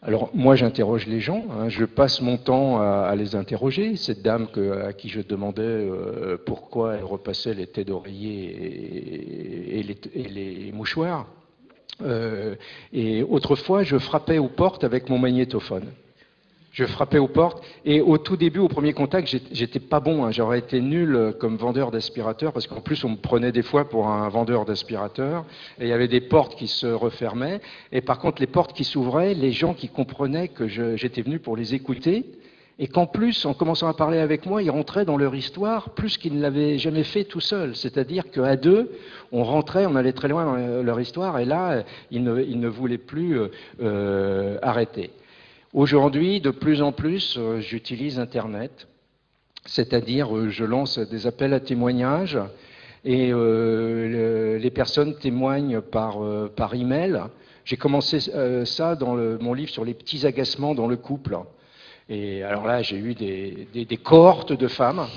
Alors, moi, j'interroge les gens, hein, je passe mon temps à les interroger. Cette dame à qui je demandais pourquoi elle repassait les têtes d'oreiller et les mouchoirs. Et autrefois, je frappais aux portes avec mon magnétophone. Je frappais aux portes, et au tout début, au premier contact, j'étais pas bon, hein, j'aurais été nul comme vendeur d'aspirateur, parce qu'en plus on me prenait des fois pour un vendeur d'aspirateur, et il y avait des portes qui se refermaient, et par contre les portes qui s'ouvraient, les gens qui comprenaient que j'étais venu pour les écouter, et qu'en plus, en commençant à parler avec moi, ils rentraient dans leur histoire plus qu'ils ne l'avaient jamais fait tout seuls. C'est-à-dire qu'à deux, on rentrait, on allait très loin dans leur histoire, et là, ils ne voulaient plus arrêter. Aujourd'hui, de plus en plus, j'utilise Internet, c'est-à-dire je lance des appels à témoignages, et les personnes témoignent par email. J'ai commencé ça dans mon livre sur les petits agacements dans le couple. Et alors là, j'ai eu des cohortes de femmes.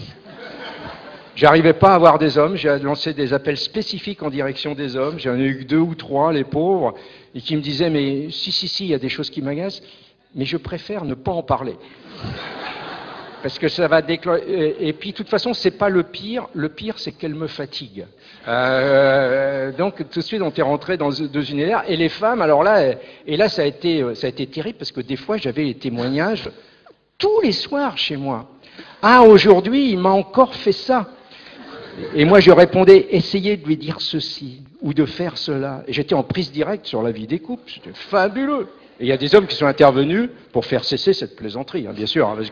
J'arrivais pas à avoir des hommes, j'ai lancé des appels spécifiques en direction des hommes. J'en ai eu 2 ou 3, les pauvres, et qui me disaient, mais si, il y a des choses qui m'agacent, mais je préfère ne pas en parler. Parce que ça va et puis, de toute façon, c'est pas le pire. Le pire, c'est qu'elle me fatigue. Donc, tout de suite, on est rentré dans une ère. Et les femmes, alors là, ça a été terrible, parce que des fois, j'avais les témoignages tous les soirs chez moi. Ah, aujourd'hui, il m'a encore fait ça. Et moi, je répondais, essayez de lui dire ceci, ou de faire cela. Et j'étais en prise directe sur la vie des couples. C'était fabuleux. Et il y a des hommes qui sont intervenus pour faire cesser cette plaisanterie, hein, bien sûr. Hein, parce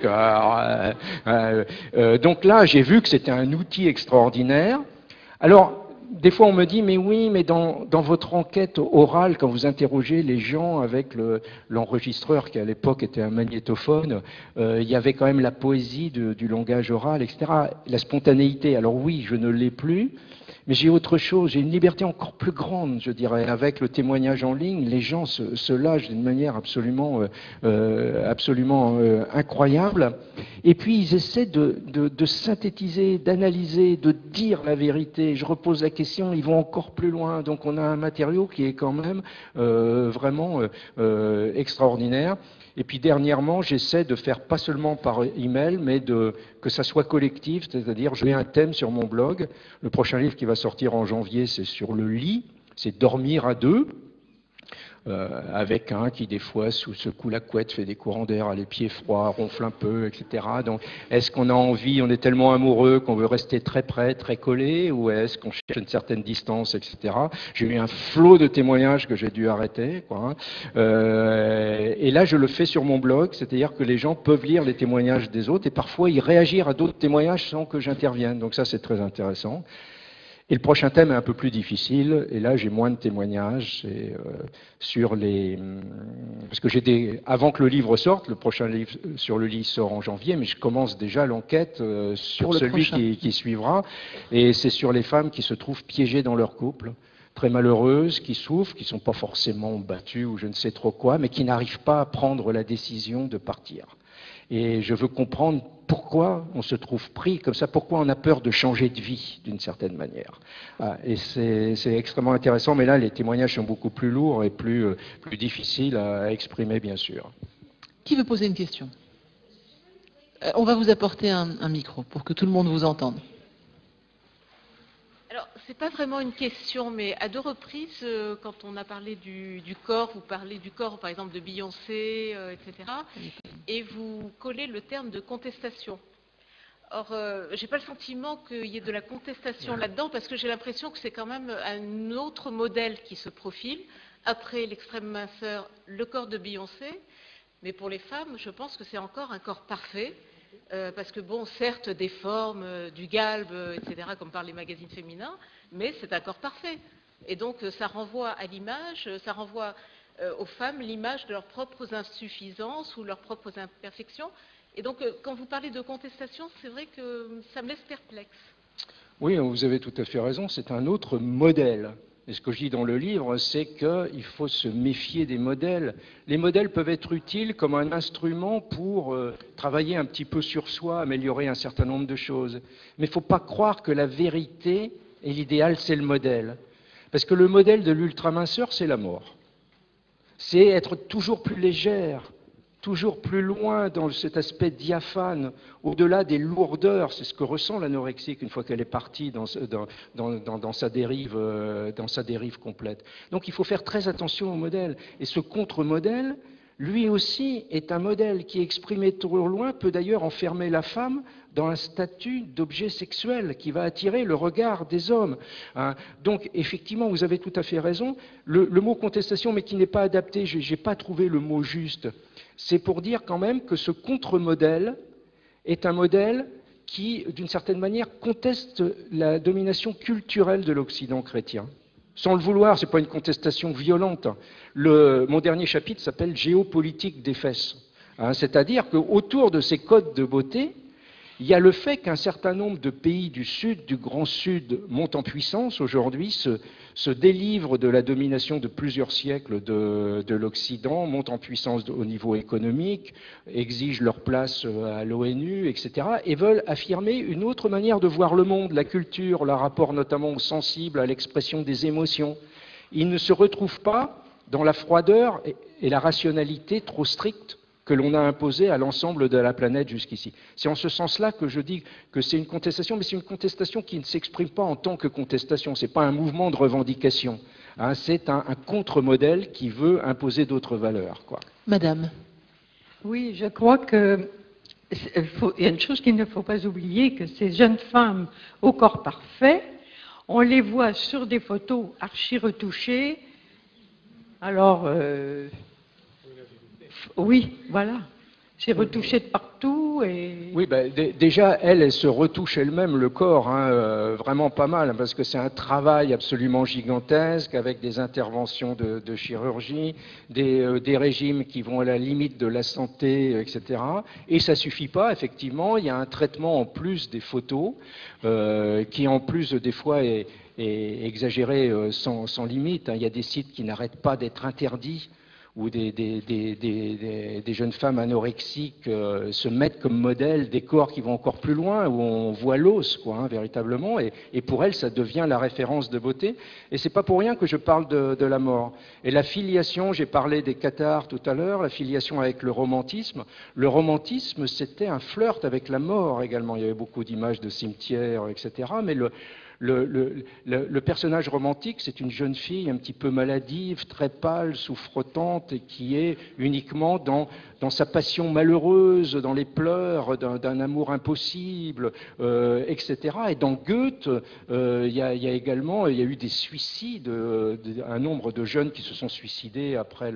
que, donc là, j'ai vu que c'était un outil extraordinaire. Alors, des fois on me dit, mais oui, mais dans votre enquête orale, quand vous interrogez les gens avec l'enregistreur, qui à l'époque était un magnétophone, il y avait quand même la poésie du langage oral, etc., la spontanéité. Alors oui, je ne l'ai plus, mais j'ai autre chose, j'ai une liberté encore plus grande, je dirais. Avec le témoignage en ligne, les gens se lâchent d'une manière absolument incroyable. Et puis ils essaient de synthétiser, d'analyser, de dire la vérité. Je repose la question, ils vont encore plus loin. Donc on a un matériau qui est quand même vraiment extraordinaire. Et puis dernièrement, j'essaie de faire pas seulement par email, mais que ça soit collectif, c'est-à-dire je mets un thème sur mon blog. Le prochain livre qui va sortir en janvier, c'est sur le lit, c'est dormir à deux. Avec un qui des fois secoue la couette, fait des courants d'air, a les pieds froids, ronfle un peu, etc. Donc est-ce qu'on a envie, on est tellement amoureux qu'on veut rester très près, très collé, ou est-ce qu'on cherche une certaine distance, etc. J'ai eu un flot de témoignages que j'ai dû arrêter, quoi. Et là je le fais sur mon blog, c'est-à-dire que les gens peuvent lire les témoignages des autres et parfois y réagir à d'autres témoignages sans que j'intervienne. Donc ça c'est très intéressant. Et le prochain thème est un peu plus difficile, et là j'ai moins de témoignages, c'est sur les... Parce que avant que le livre sorte, le prochain livre sur le lit sort en janvier, mais je commence déjà l'enquête sur celui qui suivra, et c'est sur les femmes qui se trouvent piégées dans leur couple, très malheureuses, qui souffrent, qui ne sont pas forcément battues ou je ne sais trop quoi, mais qui n'arrivent pas à prendre la décision de partir. Et je veux comprendre pourquoi on se trouve pris comme ça, pourquoi on a peur de changer de vie d'une certaine manière. Et c'est extrêmement intéressant, mais là les témoignages sont beaucoup plus lourds et plus difficiles à exprimer bien sûr. Qui veut poser une question? On va vous apporter un micro pour que tout le monde vous entende. Alors, c'est pas vraiment une question, mais à deux reprises, quand on a parlé du corps, vous parlez du corps, par exemple, de Beyoncé, etc., et vous collez le terme de contestation. Or, j'ai pas le sentiment qu'il y ait de la contestation là-dedans, parce que j'ai l'impression que c'est quand même un autre modèle qui se profile. Après l'extrême minceur, le corps de Beyoncé, mais pour les femmes, je pense que c'est encore un corps parfait. Parce que bon, certes, des formes, du galbe, etc., comme par les magazines féminins, mais c'est un corps parfait. Et donc, ça renvoie à l'image, ça renvoie aux femmes l'image de leurs propres insuffisances ou leurs propres imperfections. Et donc, quand vous parlez de contestation, c'est vrai que ça me laisse perplexe. Oui, vous avez tout à fait raison, c'est un autre modèle. Et ce que je dis dans le livre, c'est qu'il faut se méfier des modèles. Les modèles peuvent être utiles comme un instrument pour travailler un petit peu sur soi, améliorer un certain nombre de choses. Mais il ne faut pas croire que la vérité et l'idéal, c'est le modèle. Parce que le modèle de l'ultraminceur, c'est la mort. C'est être toujours plus légère, toujours plus loin dans cet aspect diaphane, au-delà des lourdeurs. C'est ce que ressent l'anorexique une fois qu'elle est partie dans sa dérive complète. Donc il faut faire très attention au modèle. Et ce contre-modèle, lui aussi, est un modèle qui, exprimé trop loin, peut d'ailleurs enfermer la femme dans un statut d'objet sexuel qui va attirer le regard des hommes. Donc, effectivement, vous avez tout à fait raison. Le mot contestation, mais qui n'est pas adapté, je n'ai pas trouvé le mot juste, c'est pour dire quand même que ce contre-modèle est un modèle qui, d'une certaine manière, conteste la domination culturelle de l'Occident chrétien. Sans le vouloir, ce n'est pas une contestation violente. Mon dernier chapitre s'appelle « Géopolitique des fesses ». C'est-à-dire qu'autour de ces codes de beauté, il y a le fait qu'un certain nombre de pays du Sud, du Grand Sud, montent en puissance aujourd'hui, se délivrent de la domination de plusieurs siècles de l'Occident, montent en puissance au niveau économique, exigent leur place à l'ONU, etc., et veulent affirmer une autre manière de voir le monde, la culture, le rapport notamment au sensible, à l'expression des émotions. Ils ne se retrouvent pas dans la froideur et la rationalité trop stricte que l'on a imposé à l'ensemble de la planète jusqu'ici. C'est en ce sens-là que je dis que c'est une contestation, mais c'est une contestation qui ne s'exprime pas en tant que contestation, ce n'est pas un mouvement de revendication, c'est un contre-modèle qui veut imposer d'autres valeurs, quoi. Madame. Oui, je crois qu'il y a une chose qu'il ne faut pas oublier, que ces jeunes femmes au corps parfait, on les voit sur des photos archi-retouchées, alors... oui, voilà. C'est retouché de partout et... Oui, ben, déjà, elle se retouche elle-même le corps, hein, vraiment pas mal, hein, parce que c'est un travail absolument gigantesque, avec des interventions de chirurgie, des régimes qui vont à la limite de la santé, etc. Et ça suffit pas, effectivement, il y a un traitement en plus des photos, qui en plus des fois est exagéré sans limite, hein. Il y a des sites qui n'arrêtent pas d'être interdits, où des jeunes femmes anorexiques se mettent comme modèle des corps qui vont encore plus loin, où on voit l'os, quoi, hein, véritablement, et pour elles, ça devient la référence de beauté. Et c'est pas pour rien que je parle de la mort. Et la filiation, j'ai parlé des cathares tout à l'heure, la filiation avec le romantisme. Le romantisme, c'était un flirt avec la mort également. Il y avait beaucoup d'images de cimetières, etc. Mais le personnage romantique, c'est une jeune fille un petit peu maladive, très pâle, souffretante, et qui est uniquement dans sa passion malheureuse, dans les pleurs d'un amour impossible, etc. Et dans Goethe, il y a eu des suicides, un nombre de jeunes qui se sont suicidés après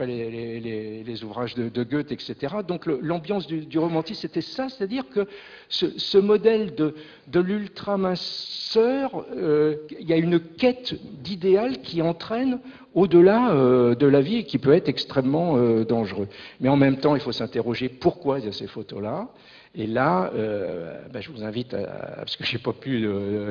les ouvrages de Goethe, etc. Donc l'ambiance du romantisme, c'était ça, c'est-à-dire que ce modèle de l'ultra-minceur, il y a une quête d'idéal qui entraîne au-delà de la vie et qui peut être extrêmement dangereux. Mais en même temps, il faut s'interroger pourquoi il y a ces photos-là. Et là, je vous invite parce que je n'ai pas pu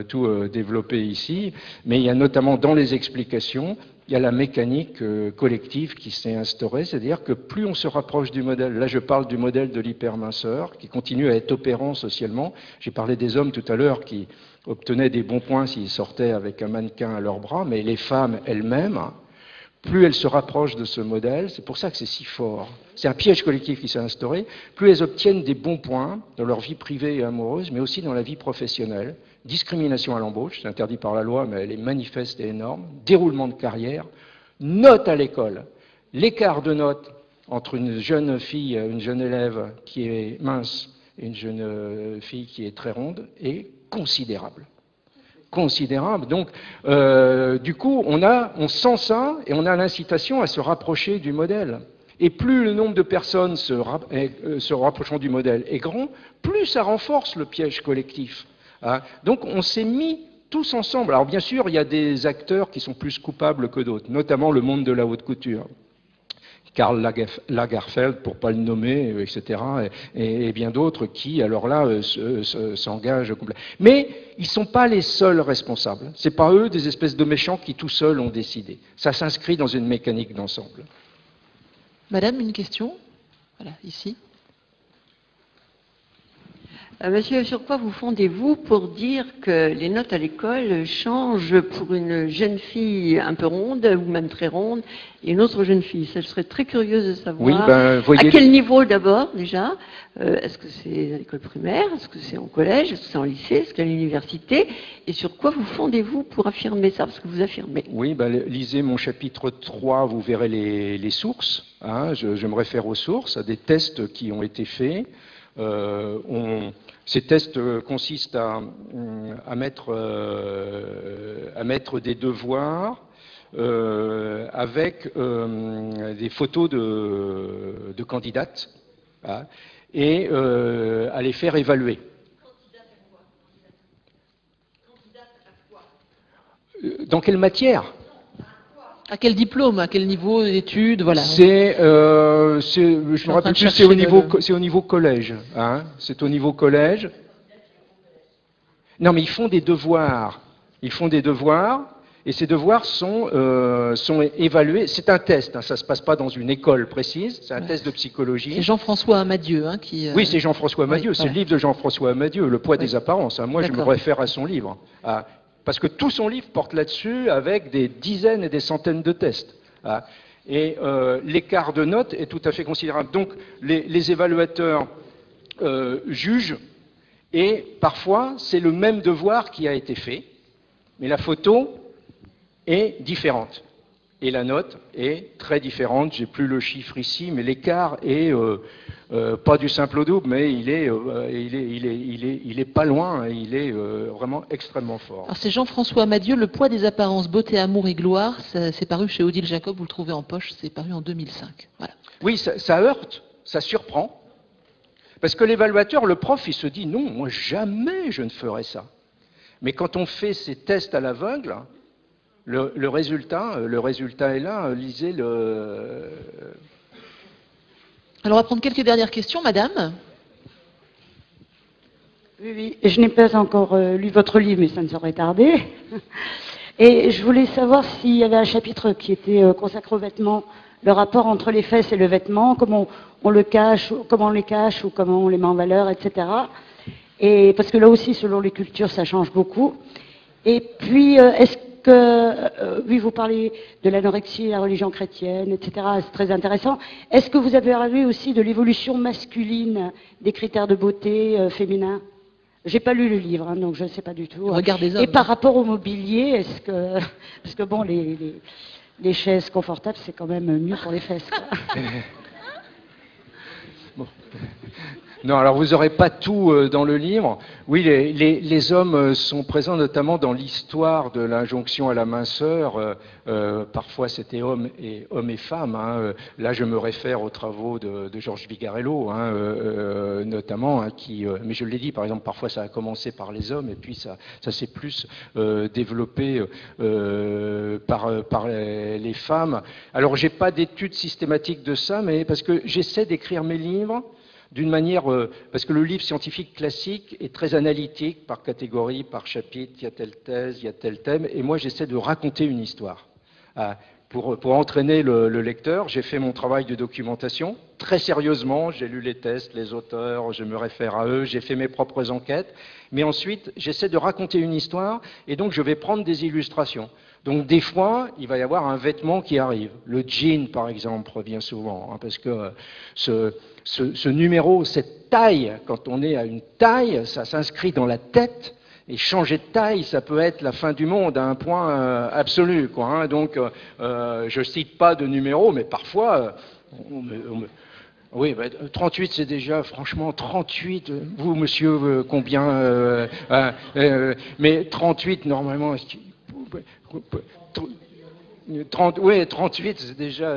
tout développer ici, mais il y a notamment dans les explications, il y a la mécanique collective qui s'est instaurée, c'est-à-dire que plus on se rapproche du modèle, là je parle du modèle de l'hyperminceur, qui continue à être opérant socialement. J'ai parlé des hommes tout à l'heure qui obtenaient des bons points s'ils sortaient avec un mannequin à leurs bras, mais les femmes elles-mêmes, plus elles se rapprochent de ce modèle, c'est pour ça que c'est si fort. C'est un piège collectif qui s'est instauré. Plus elles obtiennent des bons points dans leur vie privée et amoureuse, mais aussi dans la vie professionnelle. Discrimination à l'embauche, c'est interdit par la loi, mais elle est manifeste et énorme. Déroulement de carrière, notes à l'école. L'écart de notes entre une jeune fille, une jeune élève qui est mince et une jeune fille qui est très ronde est considérable. Considérable. Donc, du coup, on sent ça et on a l'incitation à se rapprocher du modèle. Et plus le nombre de personnes se rapprochant du modèle est grand, plus ça renforce le piège collectif. Hein. Donc, on s'est mis tous ensemble. Alors, bien sûr, il y a des acteurs qui sont plus coupables que d'autres, notamment le monde de la haute couture. Karl Lagerfeld, pour pas le nommer, etc., et bien d'autres qui, alors là, s'engagent complètement. Mais ils sont pas les seuls responsables. C'est pas eux, des espèces de méchants qui tout seuls ont décidé. Ça s'inscrit dans une mécanique d'ensemble. Madame, une question? Voilà, ici. Monsieur, sur quoi vous fondez-vous pour dire que les notes à l'école changent pour une jeune fille un peu ronde, ou même très ronde, et une autre jeune fille? Ça, je serais très curieuse de savoir. Oui, voyez... À quel niveau d'abord, déjà? Est-ce que c'est à l'école primaire? Est-ce que c'est en collège? Est-ce que c'est en lycée? Est-ce que c'est à l'université? Et sur quoi vous fondez-vous pour affirmer ça? Parce que vous affirmez. Oui, lisez mon chapitre 3, vous verrez les sources. Hein, je me réfère aux sources, à des tests qui ont été faits. Ces tests consistent à mettre des devoirs avec des photos de candidates, hein, et à les faire évaluer. Dans quelle matière? À quel diplôme? À quel niveau d'études? Voilà. Je me rappelle plus, c'est au niveau collège. Hein, c'est au niveau collège. Non, mais ils font des devoirs. Ils font des devoirs, et ces devoirs sont évalués. C'est un test, hein, ça ne se passe pas dans une école précise, c'est un test de psychologie. C'est Jean-François Amadieu qui... Oui, c'est Jean-François Amadieu, c'est le livre de Jean-François Amadieu, Le poids des apparences. Hein. Moi, je me réfère à son livre. Ah, parce que tout son livre porte là-dessus avec des dizaines et des centaines de tests. Ah, et l'écart de notes est tout à fait considérable. Donc, les évaluateurs jugent, et parfois, c'est le même devoir qui a été fait, mais la photo est différente. Et la note est très différente. J'ai plus le chiffre ici, mais l'écart est pas du simple au double, mais il est pas loin. Il est vraiment extrêmement fort. Alors c'est Jean-François Amadieu, Le poids des apparences, beauté, amour et gloire. C'est paru chez Odile Jacob. Vous le trouvez en poche. C'est paru en 2005. Voilà. Oui, ça heurte, ça surprend. Parce que l'évaluateur, le prof, il se dit non, moi jamais je ne ferai ça. Mais quand on fait ces tests à l'aveugle, le résultat est là. Lisez le. Alors, on va prendre quelques dernières questions, madame. Oui, oui, je n'ai pas encore lu votre livre, mais ça ne saurait tarder. Et je voulais savoir s'il y avait un chapitre qui était consacré aux vêtements, le rapport entre les fesses et le vêtement, comment on le cache, comment on les cache ou comment on les met en valeur, etc. Et parce que là aussi, selon les cultures, ça change beaucoup. Et puis, est-ce que, oui, vous parlez de l'anorexie, la religion chrétienne, etc. C'est très intéressant. Est-ce que vous avez parlé aussi de l'évolution masculine des critères de beauté féminins? J'ai pas lu le livre, hein, donc je ne sais pas du tout. Regard des hommes. Et par rapport au mobilier, est-ce que, parce que bon, les chaises confortables, c'est quand même mieux pour les fesses, quoi. Bon. Non, alors vous n'aurez pas tout dans le livre. Oui, les hommes sont présents notamment dans l'histoire de l'injonction à la minceur. Parfois c'était homme et femmes. Hein. Là, je me réfère aux travaux de Georges Vigarello, hein, notamment, hein, qui, mais je l'ai dit, par exemple, parfois ça a commencé par les hommes et puis ça s'est plus développé par les femmes. Alors, j'ai pas d'études systématiques de ça, mais parce que j'essaie d'écrire mes livres d'une manière, parce que le livre scientifique classique est très analytique, par catégorie, par chapitre, il y a telle thèse, il y a tel thème, et moi j'essaie de raconter une histoire. Pour entraîner le lecteur, j'ai fait mon travail de documentation, très sérieusement, j'ai lu les tests, les auteurs, je me réfère à eux, j'ai fait mes propres enquêtes, mais ensuite j'essaie de raconter une histoire, et donc je vais prendre des illustrations. Donc des fois, il va y avoir un vêtement qui arrive. Le jean, par exemple, revient souvent, hein, parce que ce numéro, cette taille, quand on est à une taille, ça s'inscrit dans la tête, et changer de taille, ça peut être la fin du monde à un point absolu, quoi, hein. Donc, je cite pas de numéro, mais parfois, oui, 38, c'est déjà, franchement, 38, vous, monsieur, combien mais 38, normalement, 38, c'est déjà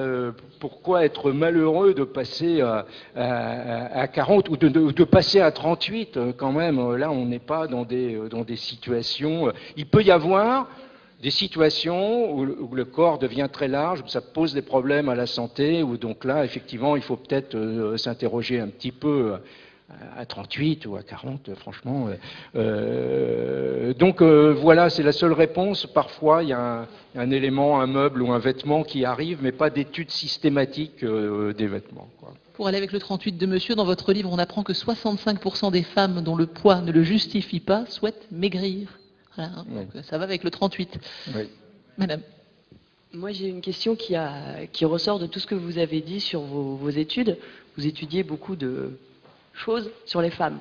pourquoi être malheureux de passer à 40 ou de passer à 38 quand même. Là, on n'est pas dans des situations. Il peut y avoir des situations où le corps devient très large, où ça pose des problèmes à la santé, où donc là, effectivement, il faut peut-être s'interroger un petit peu. À 38 ou à 40, franchement. Donc voilà, c'est la seule réponse. Parfois, il y a un élément, un meuble ou un vêtement qui arrive, mais pas d'étude systématique des vêtements, quoi. Pour aller avec le 38 de monsieur, dans votre livre, on apprend que 65% des femmes dont le poids ne le justifie pas souhaitent maigrir. Voilà, hein, oui. Donc, ça va avec le 38. Oui. Madame. Moi, j'ai une question qui ressort de tout ce que vous avez dit sur vos études. Vous étudiez beaucoup de choses sur les femmes,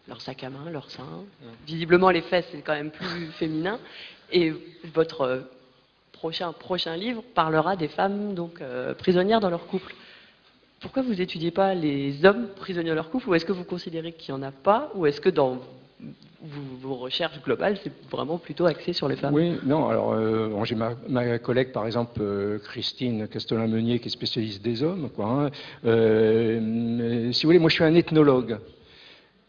leur sac à main, leurs seins. Visiblement, les fesses, c'est quand même plus féminin. Et votre prochain livre parlera des femmes donc prisonnières dans leur couple. Pourquoi vous étudiez pas les hommes prisonniers dans leur couple, ou est-ce que vous considérez qu'il n'y en a pas, ou est-ce que dans vos recherches globales, c'est vraiment plutôt axé sur les femmes? Oui, non, alors bon, j'ai ma collègue, par exemple, Christine Castelin-Meunier, qui est spécialiste des hommes, quoi, hein. Si vous voulez, moi je suis un ethnologue.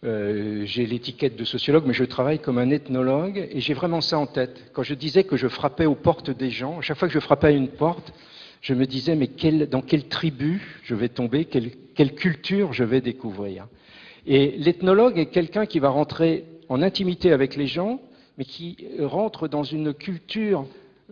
J'ai l'étiquette de sociologue, mais je travaille comme un ethnologue, et j'ai vraiment ça en tête. Quand je disais que je frappais aux portes des gens, à chaque fois que je frappais à une porte, je me disais, mais dans quelle tribu je vais tomber, quelle culture je vais découvrir. Et l'ethnologue est quelqu'un qui va rentrer en intimité avec les gens, mais qui rentre dans une culture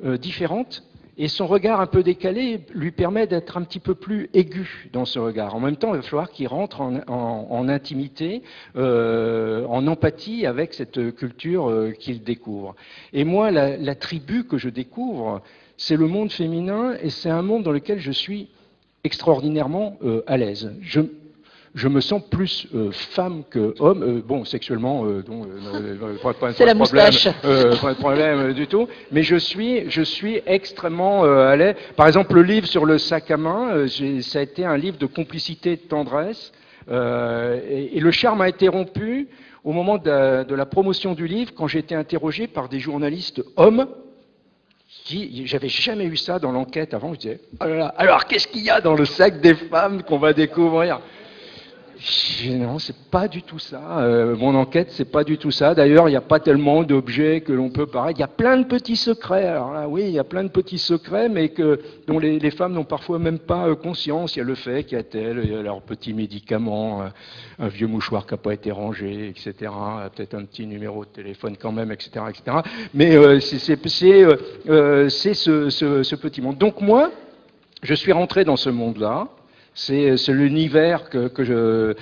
différente, et son regard un peu décalé lui permet d'être un petit peu plus aigu dans ce regard. En même temps, il va falloir qu'il rentre en intimité, en empathie avec cette culture qu'il découvre. Et moi, la tribu que je découvre, c'est le monde féminin, et c'est un monde dans lequel je suis extraordinairement à l'aise. Je me sens plus femme que homme, bon, sexuellement, c'est la moustache. Pas de problème du tout, mais je suis extrêmement à l'aise. Par exemple, le livre sur le sac à main, ça a été un livre de complicité et de tendresse, et le charme a été rompu au moment de la promotion du livre, quand j'ai été interrogé par des journalistes hommes, J'avais jamais eu ça dans l'enquête avant. Je disais, oh là là, alors qu'est-ce qu'il y a dans le sac des femmes qu'on va découvrir? Non, c'est pas du tout ça. Mon enquête, c'est pas du tout ça. D'ailleurs, il n'y a pas tellement d'objets que l'on peut paraître. Il y a plein de petits secrets. Alors là, oui, il y a plein de petits secrets, mais dont les femmes n'ont parfois même pas conscience. Il y a le fait qu'il y a il y a leurs petits médicaments, un vieux mouchoir qui n'a pas été rangé, etc. Peut-être un petit numéro de téléphone quand même, etc., etc. Mais c'est ce petit monde. Donc moi, je suis rentré dans ce monde-là. C'est l'univers que je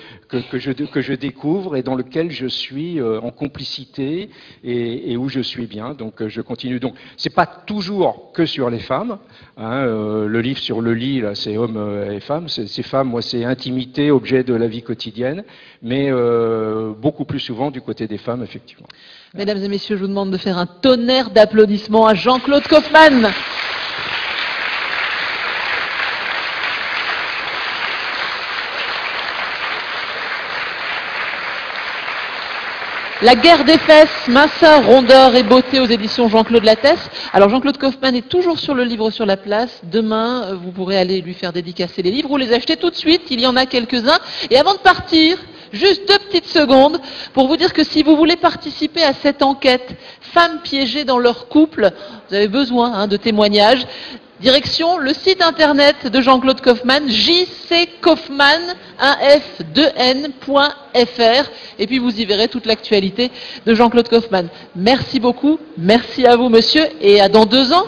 découvre et dans lequel je suis en complicité et où je suis bien. Donc je continue. Donc c'est pas toujours que sur les femmes. Hein, le livre sur le lit, là, c'est hommes et femmes. Ces femmes, moi, c'est intimité, objet de la vie quotidienne, mais beaucoup plus souvent du côté des femmes, effectivement. Mesdames et messieurs, je vous demande de faire un tonnerre d'applaudissements à Jean-Claude Kaufmann. La guerre des fesses, minceur, rondeur et beauté aux éditions Jean-Claude Lattès. Alors Jean-Claude Kaufmann est toujours sur le livre sur la place. Demain, vous pourrez aller lui faire dédicacer les livres ou les acheter tout de suite. Il y en a quelques-uns. Et avant de partir, juste 2 petites secondes pour vous dire que si vous voulez participer à cette enquête, femmes piégées dans leur couple, vous avez besoin de témoignages. Direction le site internet de Jean-Claude Kaufmann, jckaufmann.fr, et puis vous y verrez toute l'actualité de Jean-Claude Kaufmann. Merci beaucoup, merci à vous monsieur, et à dans 2 ans.